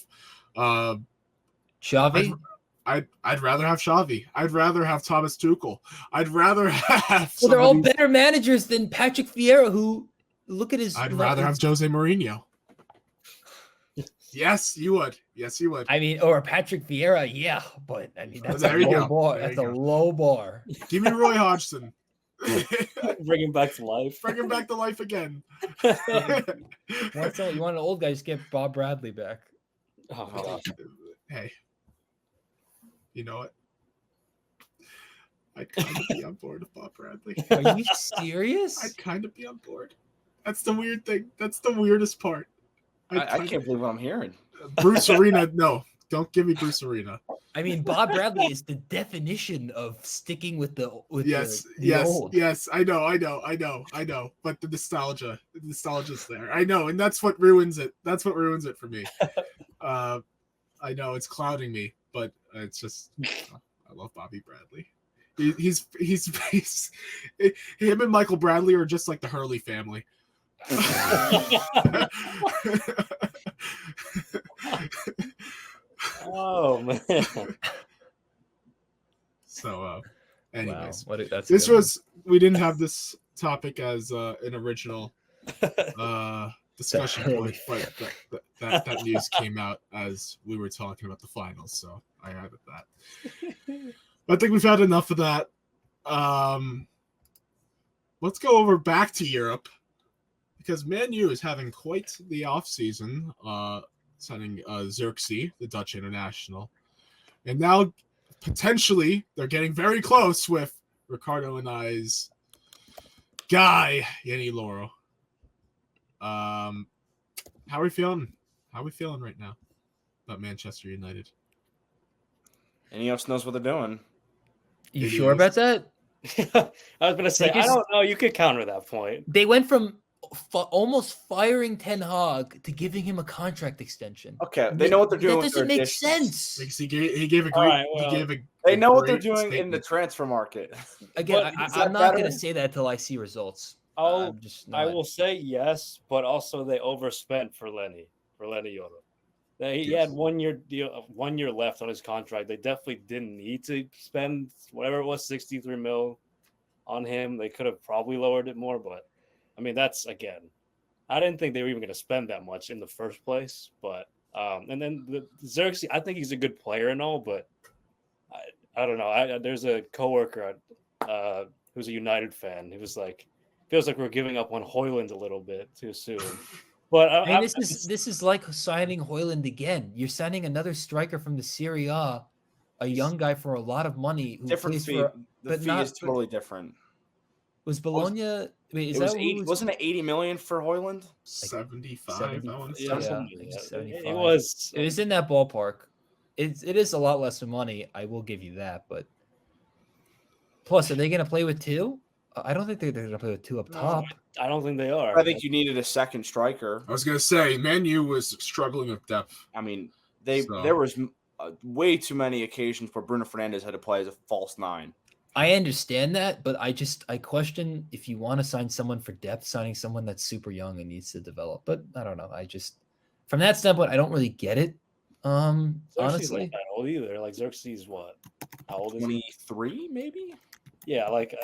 [SPEAKER 3] Xavi?
[SPEAKER 1] I'd rather have Xavi. I'd rather have Thomas Tuchel. I'd rather have.
[SPEAKER 3] Well, they're all better managers than Patrick Vieira, who look at his.
[SPEAKER 1] I'd rather have Jose Mourinho. Yes, you would. Yes, you would.
[SPEAKER 3] I mean, or Patrick Vieira, yeah, but I mean that's
[SPEAKER 1] There
[SPEAKER 3] a
[SPEAKER 1] you
[SPEAKER 3] low
[SPEAKER 1] go.
[SPEAKER 3] bar.
[SPEAKER 1] There
[SPEAKER 3] That's
[SPEAKER 1] you
[SPEAKER 3] a
[SPEAKER 1] go.
[SPEAKER 3] low bar.
[SPEAKER 1] Give me Roy Hodgson.
[SPEAKER 4] Bring him back to life.
[SPEAKER 1] Bring him back to life again.
[SPEAKER 3] You want an old guy? Just get Bob Bradley back.
[SPEAKER 4] Oh, God.
[SPEAKER 1] Hey, you know what? I'd kind of be on board with Bob Bradley.
[SPEAKER 3] Are you serious?
[SPEAKER 1] I'd kind of be on board. That's the weird thing. That's the weirdest part.
[SPEAKER 2] I can't believe what I'm hearing.
[SPEAKER 1] Bruce Arena, no. Don't give me Bruce Arena.
[SPEAKER 3] I mean, Bob Bradley is the definition of sticking with the
[SPEAKER 1] Yes,
[SPEAKER 3] the old.
[SPEAKER 1] yes. I know. But the nostalgia's there. I know, and that's what ruins it. That's what ruins it for me. I know it's clouding me, but it's just I love Bobby Bradley. He's him and Michael Bradley are just like the Hurley family.
[SPEAKER 4] Oh man.
[SPEAKER 1] So, anyways,
[SPEAKER 3] Wow. That's
[SPEAKER 1] this
[SPEAKER 3] good.
[SPEAKER 1] was we didn't have this topic as an original discussion point, but that news came out as we were talking about the finals, so I added that. I think we've had enough of that. Let's go over back to Europe because Man U is having quite the offseason, signing Xerxes, the Dutch international. And now, potentially, they're getting very close with Ricardo and I's guy, Yenny Loro. How are we feeling? How are we feeling right now about Manchester United?
[SPEAKER 2] Any else knows what they're doing?
[SPEAKER 3] You sure about that?
[SPEAKER 4] I was gonna say I don't know. You could counter that point.
[SPEAKER 3] They went from almost firing Ten Hag to giving him a contract extension.
[SPEAKER 2] Okay, they know what they're doing.
[SPEAKER 3] That doesn't make sense.
[SPEAKER 1] Because he gave a great.
[SPEAKER 4] All right, well,
[SPEAKER 1] he gave a.
[SPEAKER 2] They know what
[SPEAKER 1] great
[SPEAKER 2] they're doing in the
[SPEAKER 1] statement.
[SPEAKER 2] transfer market.
[SPEAKER 3] Again,
[SPEAKER 4] But
[SPEAKER 2] is that
[SPEAKER 3] I'm not going
[SPEAKER 2] better?
[SPEAKER 3] to say that till I see results.
[SPEAKER 4] Oh,
[SPEAKER 3] I'm just
[SPEAKER 4] I
[SPEAKER 3] not.
[SPEAKER 4] will say yes, but also they overspent for Lenny Yoro. He
[SPEAKER 1] Yes.
[SPEAKER 4] had 1 year deal, 1 year left on his contract. They definitely didn't need to spend whatever it was, 63 mil on him. They could have probably lowered it more, but I mean, that's again, I didn't think they were even going to spend that much in the first place. But and then the Xerxes, I think he's a good player and all, but I don't know. There's a coworker who's a United fan. He was like, feels like we're giving up on Højlund a little bit too soon. But
[SPEAKER 3] And this is like signing Højlund again. You're signing another striker from the Serie A, a young guy for a lot of money who
[SPEAKER 2] Different
[SPEAKER 3] plays
[SPEAKER 2] fee.
[SPEAKER 3] for.
[SPEAKER 2] The
[SPEAKER 3] but
[SPEAKER 2] fee
[SPEAKER 3] not
[SPEAKER 2] is totally different.
[SPEAKER 3] Was Bologna? Wait, is
[SPEAKER 2] It was
[SPEAKER 3] that
[SPEAKER 2] 80, wasn't it 80 million for Højlund?
[SPEAKER 1] 75.
[SPEAKER 3] 70,
[SPEAKER 1] I want to
[SPEAKER 4] yeah,
[SPEAKER 1] say.
[SPEAKER 3] Yeah.
[SPEAKER 4] something like that.
[SPEAKER 3] 75.
[SPEAKER 4] It was
[SPEAKER 3] It was in that ballpark. it is a lot less money. I will give you that, but plus, are they going to play with two? I don't think they're going to play with two up top.
[SPEAKER 4] I don't think they are.
[SPEAKER 2] I think you needed a second striker.
[SPEAKER 1] I was gonna say, Man U was struggling with depth.
[SPEAKER 2] I mean,
[SPEAKER 1] So-
[SPEAKER 2] there was way too many occasions where Bruno Fernandes had to play as a false 9.
[SPEAKER 3] I understand that, but I question if you want to sign someone for depth, signing someone that's super young and needs to develop. But I don't know. From that standpoint, I don't really get it.
[SPEAKER 4] Xerxes
[SPEAKER 3] Honestly,
[SPEAKER 4] not that old either. Like Xerxes, what? How old is he?
[SPEAKER 2] 23, maybe?
[SPEAKER 4] Yeah, like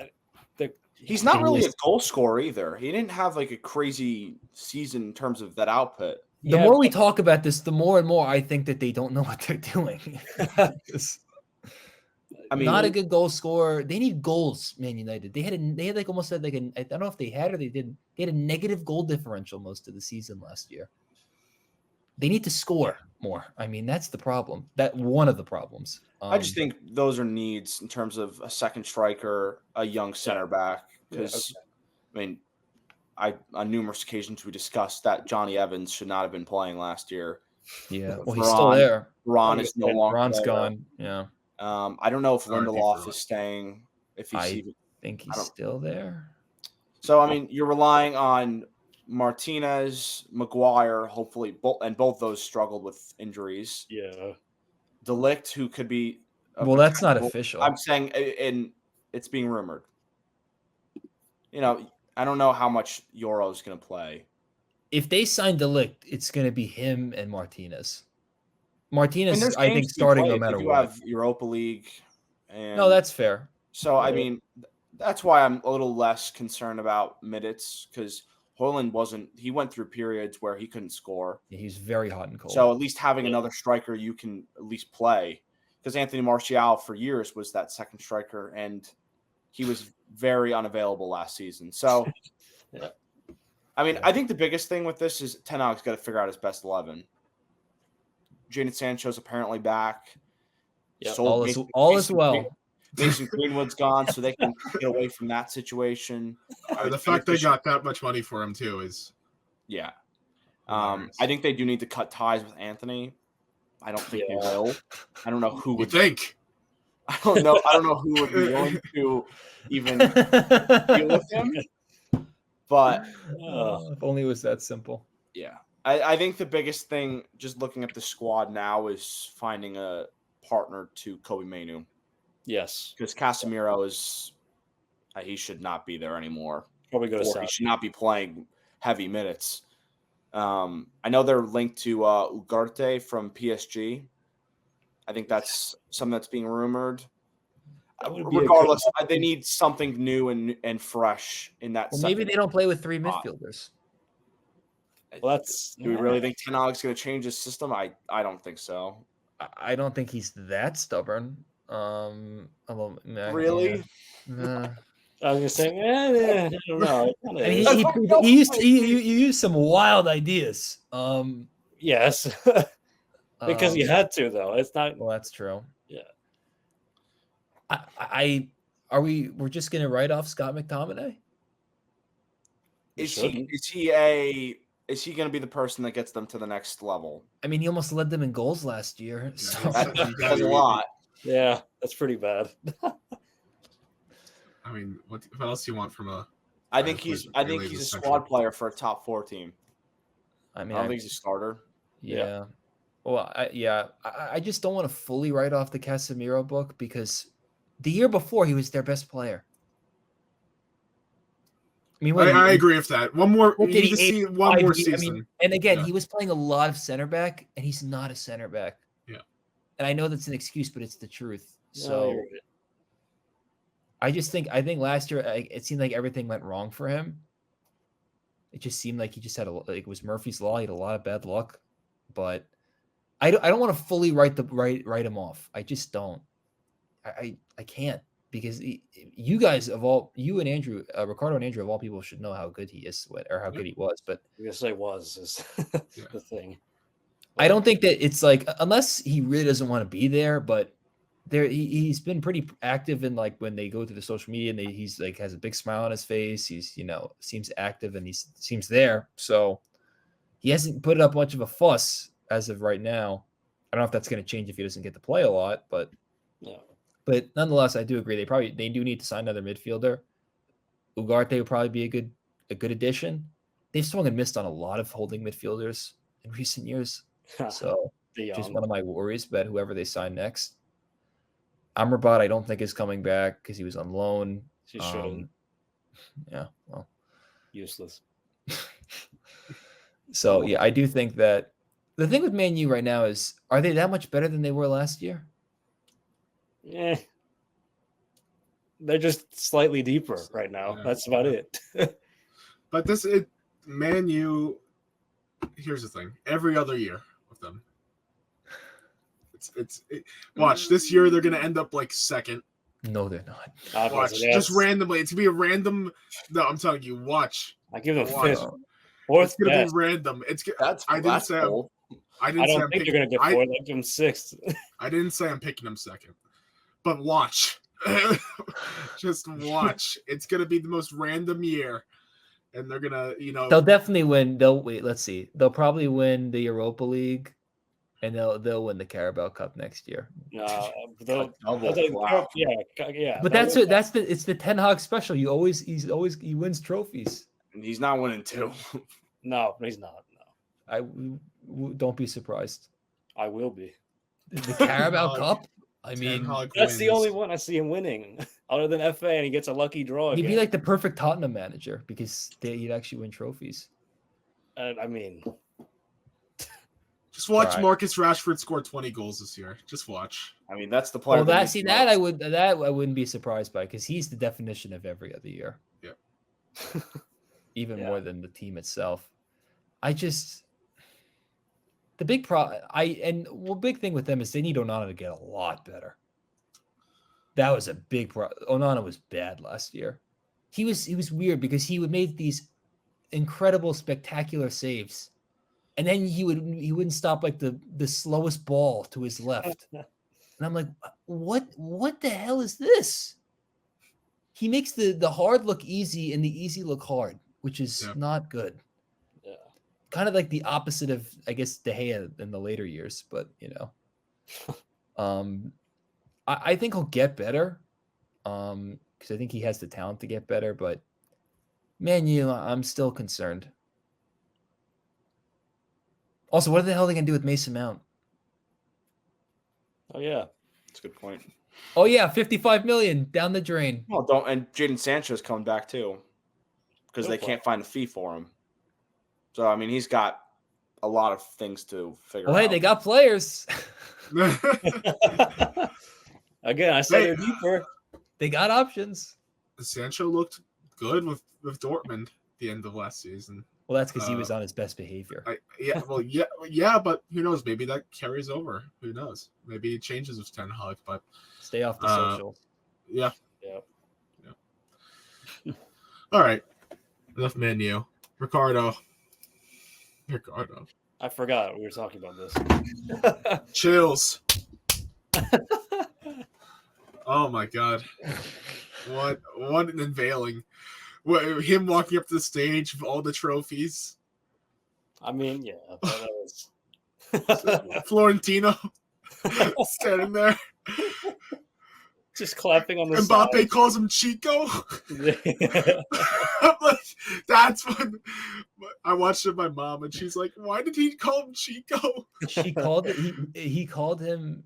[SPEAKER 2] He's not really a goal scorer either. He didn't have like a crazy season in terms of that output.
[SPEAKER 3] the more we talk about this, the more and more I think that they don't know what they're doing.
[SPEAKER 2] I mean,
[SPEAKER 3] Not a good goal scorer. They need goals, Man United. They had like almost said like I don't know if they had or they didn't. They had a negative goal differential most of the season last year. They need to score more. I mean, that's the problem. That one of the problems.
[SPEAKER 2] I just think those are needs in terms of a second striker, a young center back. Because, I mean, on numerous occasions we discussed that Johnny Evans should not have been playing last year.
[SPEAKER 3] Yeah, well, he's still there.
[SPEAKER 2] Ron is no longer.
[SPEAKER 3] Ron's
[SPEAKER 2] there.
[SPEAKER 3] gone. Yeah,
[SPEAKER 2] I don't know if Lindelof is staying. If he's
[SPEAKER 3] I think he's still there.
[SPEAKER 2] So I mean, you're relying on Martinez, Maguire, hopefully, both those struggled with injuries.
[SPEAKER 4] Yeah.
[SPEAKER 2] De Ligt, who could be.
[SPEAKER 3] Well, that's not official.
[SPEAKER 2] I'm saying, it's being rumored. You know, I don't know how much Euro is going to play.
[SPEAKER 3] If they sign De Ligt, it's going to be him and Martinez. Martinez,
[SPEAKER 2] there's
[SPEAKER 3] I think,
[SPEAKER 2] games to be
[SPEAKER 3] starting
[SPEAKER 2] played.
[SPEAKER 3] no matter
[SPEAKER 2] You
[SPEAKER 3] what.
[SPEAKER 2] have Europa League. And
[SPEAKER 3] No, that's fair.
[SPEAKER 2] so. I mean, that's why I'm a little less concerned about minutes because Haaland he went through periods where he couldn't score.
[SPEAKER 3] Yeah, he's very hot and cold.
[SPEAKER 2] So at least having another striker you can at least play. Because Anthony Martial for years was that second striker, and he was very unavailable last season. So, I mean, I think the biggest thing with this is Ten Hag's got to figure out his best 11. Jadon Sancho's apparently back.
[SPEAKER 4] Yep.
[SPEAKER 3] All is well.
[SPEAKER 2] Mason Greenwood's gone, so they can get away from that situation.
[SPEAKER 1] The fact they got that much money for him too is
[SPEAKER 2] I think they do need to cut ties with Anthony. I don't think they will. I don't know who would
[SPEAKER 1] think.
[SPEAKER 2] I don't know who would be willing to even deal with him. But
[SPEAKER 3] if only it was that simple.
[SPEAKER 2] yeah, I think the biggest thing, just looking at the squad now, is finding a partner to Kobe Mainoo.
[SPEAKER 4] Yes,
[SPEAKER 2] because Casemiro is he should not be there anymore.
[SPEAKER 4] Probably go to
[SPEAKER 2] He should not be playing heavy minutes. I know they're linked to Ugarte from PSG. I think that's something that's being rumored. Regardless, they need something new and fresh in that.
[SPEAKER 3] Well, maybe they don't play with 3 midfielders.
[SPEAKER 4] Well, do
[SPEAKER 2] we really think Ten Hag's going to change his system? I don't think so.
[SPEAKER 3] I don't think he's that stubborn.
[SPEAKER 2] Really?
[SPEAKER 3] Yeah.
[SPEAKER 4] I was gonna say, I don't know.
[SPEAKER 3] You used some wild ideas.
[SPEAKER 4] Yes, because you had to, though. It's not.
[SPEAKER 3] Well, that's true.
[SPEAKER 4] Yeah.
[SPEAKER 3] We're just gonna write off Scott McTominay?
[SPEAKER 2] Is he going to be the person that gets them to the next level?
[SPEAKER 3] I mean, he almost led them in goals last year. So.
[SPEAKER 2] That's a lot.
[SPEAKER 4] Yeah, that's pretty bad.
[SPEAKER 1] I mean, what else do you want from a?
[SPEAKER 2] I think he's a squad player for a top 4 team.
[SPEAKER 3] I mean,
[SPEAKER 2] I don't think he's a starter.
[SPEAKER 3] Yeah. Well, I just don't want to fully write off the Casemiro book because the year before he was their best player. I mean,
[SPEAKER 1] I agree with that. One more.
[SPEAKER 3] What did
[SPEAKER 1] he see one more season?
[SPEAKER 3] I mean, and again, he was playing a lot of center back, and he's not a center back.
[SPEAKER 1] Yeah.
[SPEAKER 3] And I know that's an excuse, but it's the truth.
[SPEAKER 4] No,
[SPEAKER 3] So
[SPEAKER 4] you're right.
[SPEAKER 3] I think last year it seemed like everything went wrong for him. It just seemed like he just had it was Murphy's Law. He had a lot of bad luck, but I don't want to fully write him off. I just don't. I can't because you guys you and Andrew, Ricardo and Andrew of all people should know how good he is or how good he was. But
[SPEAKER 4] I guess I was is the thing.
[SPEAKER 3] I don't think that it's like unless he really doesn't want to be there, but. He's been pretty active in like when they go through the social media and he's like has a big smile on his face. He's seems active and he seems there. So he hasn't put up much of a fuss as of right now. I don't know if that's going to change if he doesn't get to play a lot, but nonetheless, I do agree. They do need to sign another midfielder. Ugarte would probably be a good addition. They've swung and missed on a lot of holding midfielders in recent years. So just one of my worries about whoever they sign next. Amrabat, I don't think is coming back because he was on loan.
[SPEAKER 4] She shouldn't.
[SPEAKER 3] Yeah, well,
[SPEAKER 4] useless.
[SPEAKER 3] So yeah, I do think that the thing with Man U right now is, are they that much better than they were last year?
[SPEAKER 4] Yeah, they're just slightly deeper right now.
[SPEAKER 1] Yeah.
[SPEAKER 4] That's about it.
[SPEAKER 1] But Man U. Here's the thing: every other year with them, watch this year they're gonna end up like second.
[SPEAKER 3] No, they're not.
[SPEAKER 1] Watch just randomly. It's gonna be a random. No, I'm telling you. Watch.
[SPEAKER 4] I give them
[SPEAKER 1] Watch.
[SPEAKER 4] fifth. Fourth.
[SPEAKER 1] It's gonna be random. I didn't say
[SPEAKER 4] don't think they're gonna get fourth. I give them sixth.
[SPEAKER 1] I didn't say I'm picking them second, but watch. Just watch. It's gonna be the most random year, and they're gonna,
[SPEAKER 3] they'll definitely win. Let's see. They'll probably win the Europa League, and they'll win the Carabao Cup next year.
[SPEAKER 4] Yeah.
[SPEAKER 2] Wow.
[SPEAKER 3] But it's the Ten Hag special. He wins trophies.
[SPEAKER 2] And he's not winning two.
[SPEAKER 4] No, he's not. No.
[SPEAKER 3] Don't be surprised.
[SPEAKER 4] I will be.
[SPEAKER 3] The Carabao Cup. I mean,
[SPEAKER 4] that's the only one I see him winning, other than FA, and he gets a lucky draw.
[SPEAKER 3] He'd be like the perfect Tottenham manager because he'd actually win trophies.
[SPEAKER 4] I mean,
[SPEAKER 1] just watch Marcus Rashford score 20 goals this year. Just watch.
[SPEAKER 2] I mean, that's the player.
[SPEAKER 3] I wouldn't be surprised by, because he's the definition of every other year.
[SPEAKER 1] Yeah.
[SPEAKER 3] Even more than the team itself. The big big thing with them is they need Onana to get a lot better. That was a big problem. Onana was bad last year. He was weird because he would make these incredible, spectacular saves, and then he wouldn't stop like the slowest ball to his left. And I'm like, what the hell is this? He makes the hard look easy and the easy look hard, which is not good.
[SPEAKER 4] Yeah.
[SPEAKER 3] Kind of like the opposite of, I guess, De Gea in the later years, but I think he'll get better. Because I think he has the talent to get better, but man, I'm still concerned. Also, what the hell are they gonna do with Mason Mount?
[SPEAKER 4] Oh yeah,
[SPEAKER 2] that's a good point.
[SPEAKER 3] Oh yeah, 55 million down the drain.
[SPEAKER 2] Well, and Jadon Sancho's coming back too, because they can't find a fee for him. So I mean, he's got a lot of things to figure out.
[SPEAKER 3] Hey, they got players.
[SPEAKER 4] Again, I said they're deeper.
[SPEAKER 3] They got options.
[SPEAKER 1] Sancho looked good with Dortmund at the end of last season.
[SPEAKER 3] Well, that's because he was on his best behavior.
[SPEAKER 1] But who knows? Maybe that carries over. Who knows? Maybe it changes with Ten Hag, but
[SPEAKER 3] stay off the social.
[SPEAKER 1] Yeah.
[SPEAKER 4] Yeah.
[SPEAKER 1] All right. Enough Man U. Ricardo.
[SPEAKER 4] I forgot we were talking about this.
[SPEAKER 1] Chills. Oh my God. What an unveiling. Him walking up to the stage with all the trophies.
[SPEAKER 4] I mean, yeah. That was...
[SPEAKER 1] Florentino standing there.
[SPEAKER 4] Just clapping on the
[SPEAKER 1] Mbappé
[SPEAKER 4] side.
[SPEAKER 1] calls him Chico. I'm like, that's when I watched it with my mom, and she's like, "Why did he call him Chico?"
[SPEAKER 3] He called him Chico.
[SPEAKER 1] He called him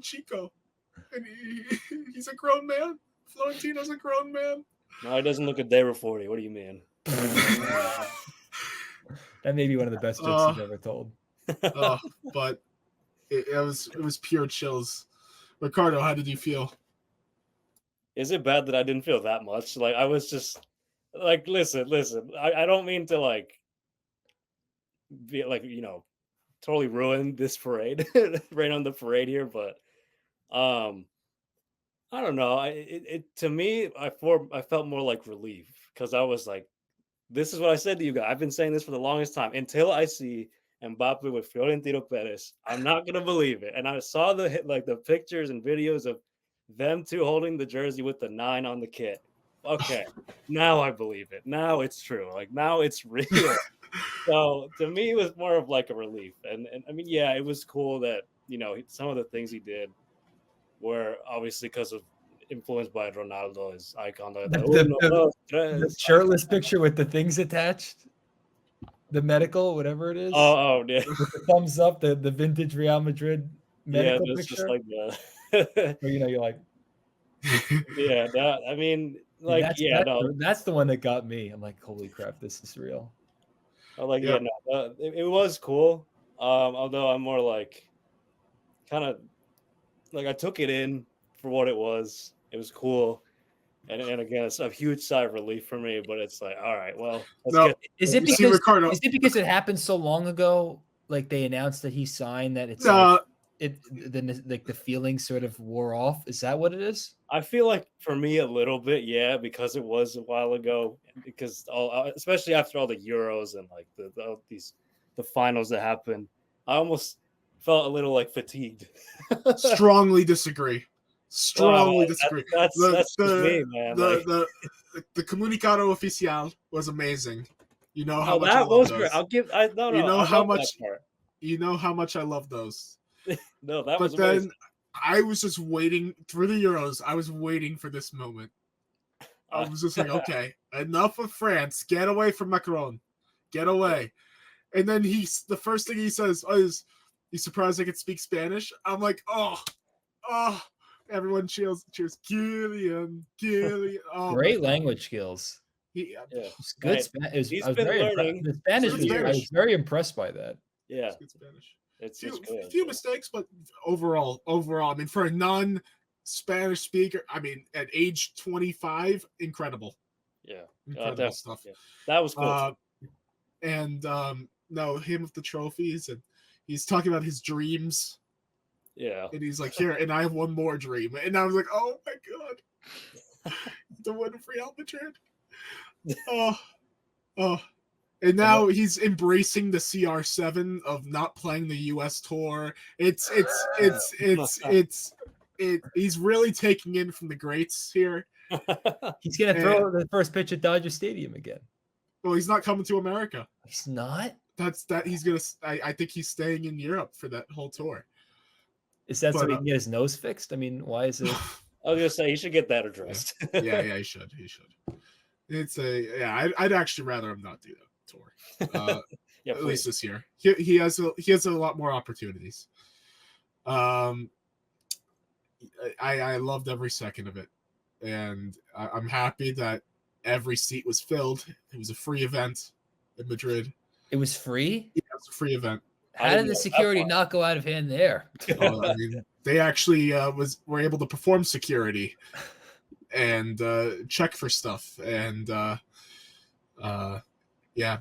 [SPEAKER 1] Chico, and he's a grown man. Florentino's a grown man.
[SPEAKER 4] No, he doesn't look a day over 40. What do you mean?
[SPEAKER 3] That may be one of the best jokes you've ever told.
[SPEAKER 1] But it was pure chills. Ricardo, how did you feel?
[SPEAKER 4] Is it bad that I didn't feel that much? Like, I was just like, listen. I don't mean to like be like, totally ruin this parade, right on the parade here, but I don't know. To me, I felt more like relief, because I was like, this is what I said to you guys. I've been saying this for the longest time. Until I see Mbappé with Florentino Perez, I'm not gonna believe it. And I saw the pictures and videos of them two holding the jersey with the 9 on the kit. Okay, now I believe it. Now it's true. Like, now it's real. So to me, it was more of like a relief. And I mean, yeah, it was cool that, some of the things he did were obviously because of influenced by Ronaldo, his icon.
[SPEAKER 3] The shirtless picture with the things attached, the medical, whatever it is.
[SPEAKER 4] Oh, yeah.
[SPEAKER 3] With the thumbs up, the vintage Real Madrid medical
[SPEAKER 4] it's
[SPEAKER 3] picture.
[SPEAKER 4] just like the.
[SPEAKER 3] Where, you're like,
[SPEAKER 4] Yeah, I mean, like,
[SPEAKER 3] that's the one that got me. I'm like, holy crap, this is real.
[SPEAKER 4] Like,
[SPEAKER 1] Yep.
[SPEAKER 4] it was cool. Although I'm more like, kind of, like, I took it in for what it was. It was cool, and again, it's a huge sigh of relief for me. But it's like, all right, well,
[SPEAKER 3] is it because it happened so long ago? Like they announced that he signed, that it's the feeling sort of wore off. Is that what it is?
[SPEAKER 4] I feel like for me a little bit, yeah, because it was a while ago. Because especially after all the Euros and like the finals that happened, I almost felt a little like fatigued.
[SPEAKER 1] Strongly disagree. Disagree.
[SPEAKER 4] That's just me, man.
[SPEAKER 1] The comunicado oficial was amazing. You know how much
[SPEAKER 4] that
[SPEAKER 1] I love
[SPEAKER 4] was
[SPEAKER 1] those.
[SPEAKER 4] great. You know
[SPEAKER 1] how much. You know how much I love those.
[SPEAKER 4] No, that was.
[SPEAKER 1] But then I was just waiting through the Euros. I was waiting for this moment. I was just like, okay, enough of France. Get away from Macron. Get away. And then the first thing he says is, "You surprised I could speak Spanish?" I'm like, oh. Everyone cheers. Kylian. Oh,
[SPEAKER 3] great language skills.
[SPEAKER 4] It's
[SPEAKER 3] good.
[SPEAKER 4] He's been learning.
[SPEAKER 3] The Spanish. I was very impressed by that.
[SPEAKER 4] Yeah,
[SPEAKER 1] it's good Spanish.
[SPEAKER 4] It's
[SPEAKER 1] a few mistakes, but overall, I mean, for a non-Spanish speaker, I mean, at age 25, incredible.
[SPEAKER 4] Yeah,
[SPEAKER 1] incredible stuff.
[SPEAKER 4] Yeah. That was cool.
[SPEAKER 1] And him with the trophies, and he's talking about his dreams.
[SPEAKER 4] Yeah,
[SPEAKER 1] and he's like, here, and I have one more dream, and I was like, oh my god, the one of Real Madrid. And now he's embracing the CR7 of not playing the US tour. He's really taking in from the greats here.
[SPEAKER 3] He's gonna throw the first pitch at Dodger Stadium again.
[SPEAKER 1] Well, he's not coming to America.
[SPEAKER 3] He's not?
[SPEAKER 1] He's gonna I think he's staying in Europe for that whole tour.
[SPEAKER 3] Is that so he can get his nose fixed? I mean, why is it?
[SPEAKER 4] I was gonna say he should get that addressed.
[SPEAKER 1] Yeah, he should. I'd actually rather him not do that tour. At least this year. He has a lot more opportunities. I loved every second of it, and I'm happy that every seat was filled. It was a free event in Madrid.
[SPEAKER 3] It was free?
[SPEAKER 1] Yeah, it was a free event.
[SPEAKER 3] How did the security not go out of hand there?
[SPEAKER 1] I mean, they actually were able to perform security and check for stuff, and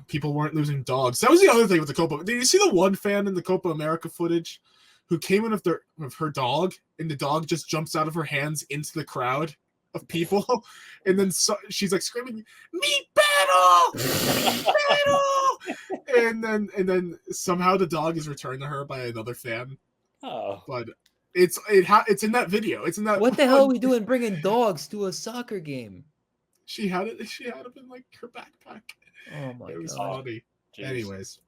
[SPEAKER 1] people weren't losing dogs. That was the other thing with the Copa. Did you see the one fan in the Copa America footage who came in with her dog, and the dog just jumps out of her hands into the crowd of people, and then she's like screaming, "Mi perro! and then somehow the dog is returned to her by another fan.
[SPEAKER 4] Oh,
[SPEAKER 1] but it's in that video. It's in that.
[SPEAKER 3] What the hell are we doing bringing dogs to a soccer game?
[SPEAKER 1] She had it in like her backpack.
[SPEAKER 3] Oh my god,
[SPEAKER 1] it was funny.
[SPEAKER 4] Jeez.
[SPEAKER 1] Anyways,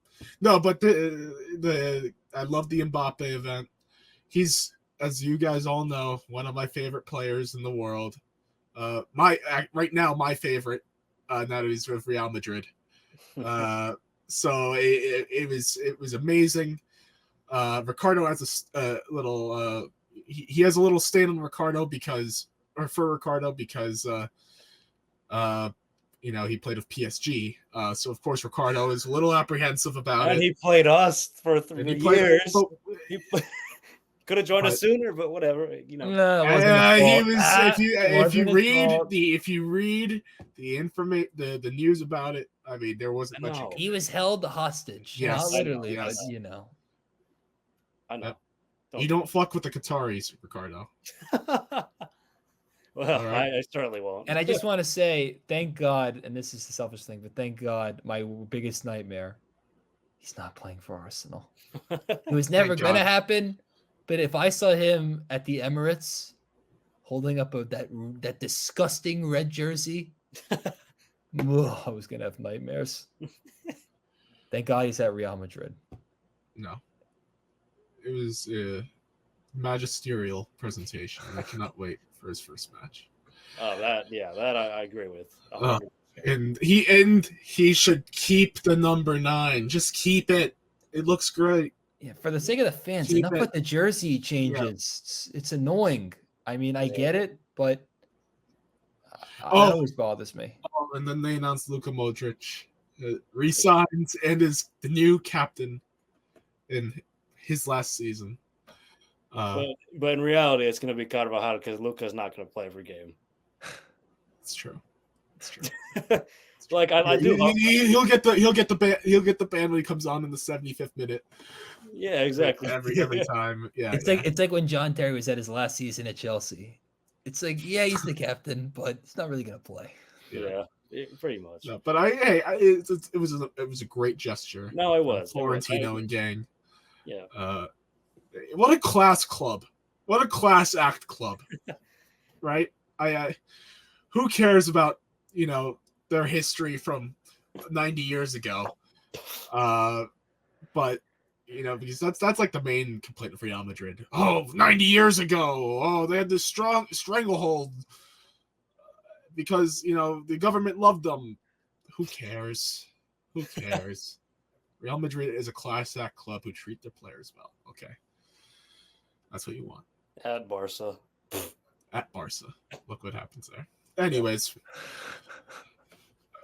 [SPEAKER 1] no, but I love the Mbappé event. He's, as you guys all know, one of my favorite players in the world. Right now my favorite. Now that he's with Real Madrid. So it was amazing. Ricardo has a little he has a little stain on Ricardo because he played with PSG. So of course Ricardo is a little apprehensive about it.
[SPEAKER 4] And he played us for 3 years. Could have joined us sooner, but whatever.
[SPEAKER 3] No,
[SPEAKER 1] if you read the news about it, I mean, there wasn't much.
[SPEAKER 3] He was held hostage.
[SPEAKER 1] Yes,
[SPEAKER 3] not literally,
[SPEAKER 1] yes.
[SPEAKER 3] but
[SPEAKER 4] I know.
[SPEAKER 1] You don't fuck with the Qataris, Ricardo.
[SPEAKER 4] Well, right. I certainly won't.
[SPEAKER 3] And I just want to say, thank God, and this is a selfish thing, but thank God, my biggest nightmare, he's not playing for Arsenal. It was never going to happen. But if I saw him at the Emirates holding up that disgusting red jersey, I was going to have nightmares. Thank God he's at Real Madrid.
[SPEAKER 1] No. It was a magisterial presentation. I cannot wait for his first match.
[SPEAKER 4] Oh, that I agree with.
[SPEAKER 1] Uh, and he should keep the number 9. Just keep it. It looks great.
[SPEAKER 3] Yeah, for the sake of the fans,
[SPEAKER 1] Keep
[SPEAKER 3] enough
[SPEAKER 1] it.
[SPEAKER 3] with the jersey changes. It's annoying. I mean, I get it, but that always bothers me.
[SPEAKER 1] Oh, and then they announced Luka Modric resigns and is the new captain in his last season.
[SPEAKER 4] But in reality, it's going to be Carvajal because Luka's not going to play every game.
[SPEAKER 1] It's true. It's true.
[SPEAKER 4] Like I do.
[SPEAKER 1] He'll get the ban when he comes on in the 75th minute.
[SPEAKER 4] Yeah, exactly.
[SPEAKER 1] Every time. Yeah.
[SPEAKER 3] It's like when John Terry was at his last season at Chelsea. It's like, yeah, he's the captain, but he's not really going to play.
[SPEAKER 4] Yeah, pretty much.
[SPEAKER 1] No, but it was a great gesture.
[SPEAKER 4] No, it was
[SPEAKER 1] Florentino and gang.
[SPEAKER 4] Yeah.
[SPEAKER 1] What a class club. What a class act club. Right? Who cares about, their history from 90 years ago? But because that's like the main complaint of Real Madrid. Oh, 90 years ago. Oh, they had this strong stranglehold because, the government loved them. Who cares? Who cares? Real Madrid is a class act club who treat their players well. Okay. That's what you want.
[SPEAKER 4] At Barca.
[SPEAKER 1] At Barca. Look what happens there. Anyways,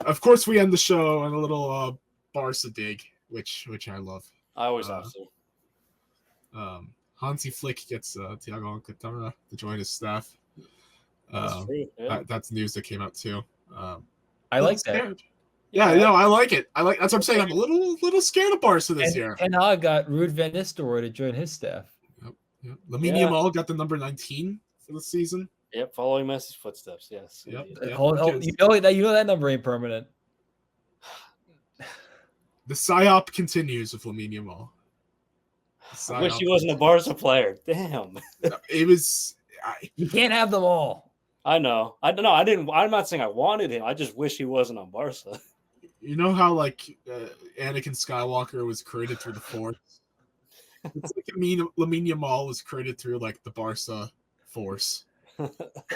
[SPEAKER 1] of course we end the show on a little Barca dig, which I love.
[SPEAKER 4] I always have to.
[SPEAKER 1] Hansi Flick gets Thiago Alcantara to join his staff.
[SPEAKER 4] That's true. Yeah.
[SPEAKER 1] That's news that came out too.
[SPEAKER 3] I like that.
[SPEAKER 1] Yeah, I like it. That's what I'm saying. I'm a little scared of Barca this year.
[SPEAKER 3] And I got Ruud van Nistelrooy to join his staff.
[SPEAKER 1] Yep. Lamine Yamal got the number 19 for the season.
[SPEAKER 4] Yep, following Messi's footsteps. Yes.
[SPEAKER 1] Yep.
[SPEAKER 3] You know that number ain't permanent.
[SPEAKER 1] The psyop continues with Lamine Yamal.
[SPEAKER 4] I wish he wasn't a Barca player. Damn.
[SPEAKER 1] It was.
[SPEAKER 3] You can't have them all.
[SPEAKER 4] I know. I don't know. I didn't. I'm not saying I wanted him. I just wish he wasn't on Barca.
[SPEAKER 1] You know how Anakin Skywalker was created through the Force? It's like Lamine Yamal was created through like the Barca Force.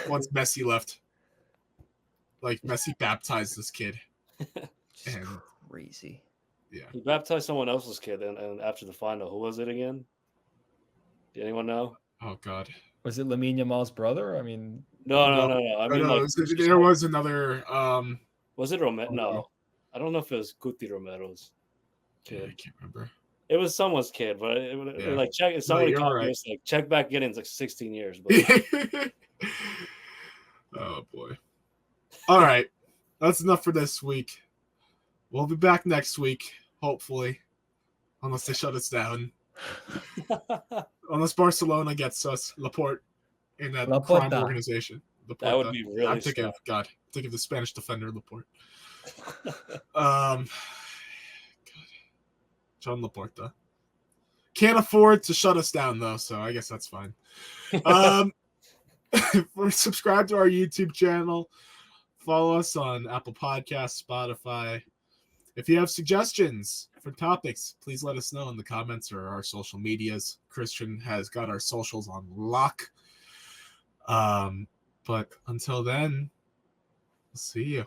[SPEAKER 1] Once Messi left, like Messi baptized this kid. And
[SPEAKER 3] crazy.
[SPEAKER 1] Yeah,
[SPEAKER 4] he baptized someone else's kid, and after the final, who was it again? Did anyone know?
[SPEAKER 1] Oh God,
[SPEAKER 3] was it Lamine Yamal's brother? I mean,
[SPEAKER 4] no. I mean,
[SPEAKER 1] there was another.
[SPEAKER 4] Was it Romero? No, I don't know if it was Guti Romero's kid.
[SPEAKER 1] I can't remember.
[SPEAKER 4] It was someone's kid, but it like check. Somebody called me. Like check back in. It's like 16 years. But...
[SPEAKER 1] Oh boy. All right, that's enough for this week. We'll be back next week, hopefully, unless they shut us down. Unless Barcelona gets us Laporte in that crime organization. Laporta.
[SPEAKER 4] That would be really.
[SPEAKER 1] I'm thinking of the Spanish defender Laporte. John Laporta. Can't afford to shut us down though, so I guess that's fine. Subscribe to our YouTube channel. Follow us on Apple Podcasts, Spotify. If you have suggestions for topics, please let us know in the comments or our social medias. Christian has got our socials on lock. But until then, we'll see you.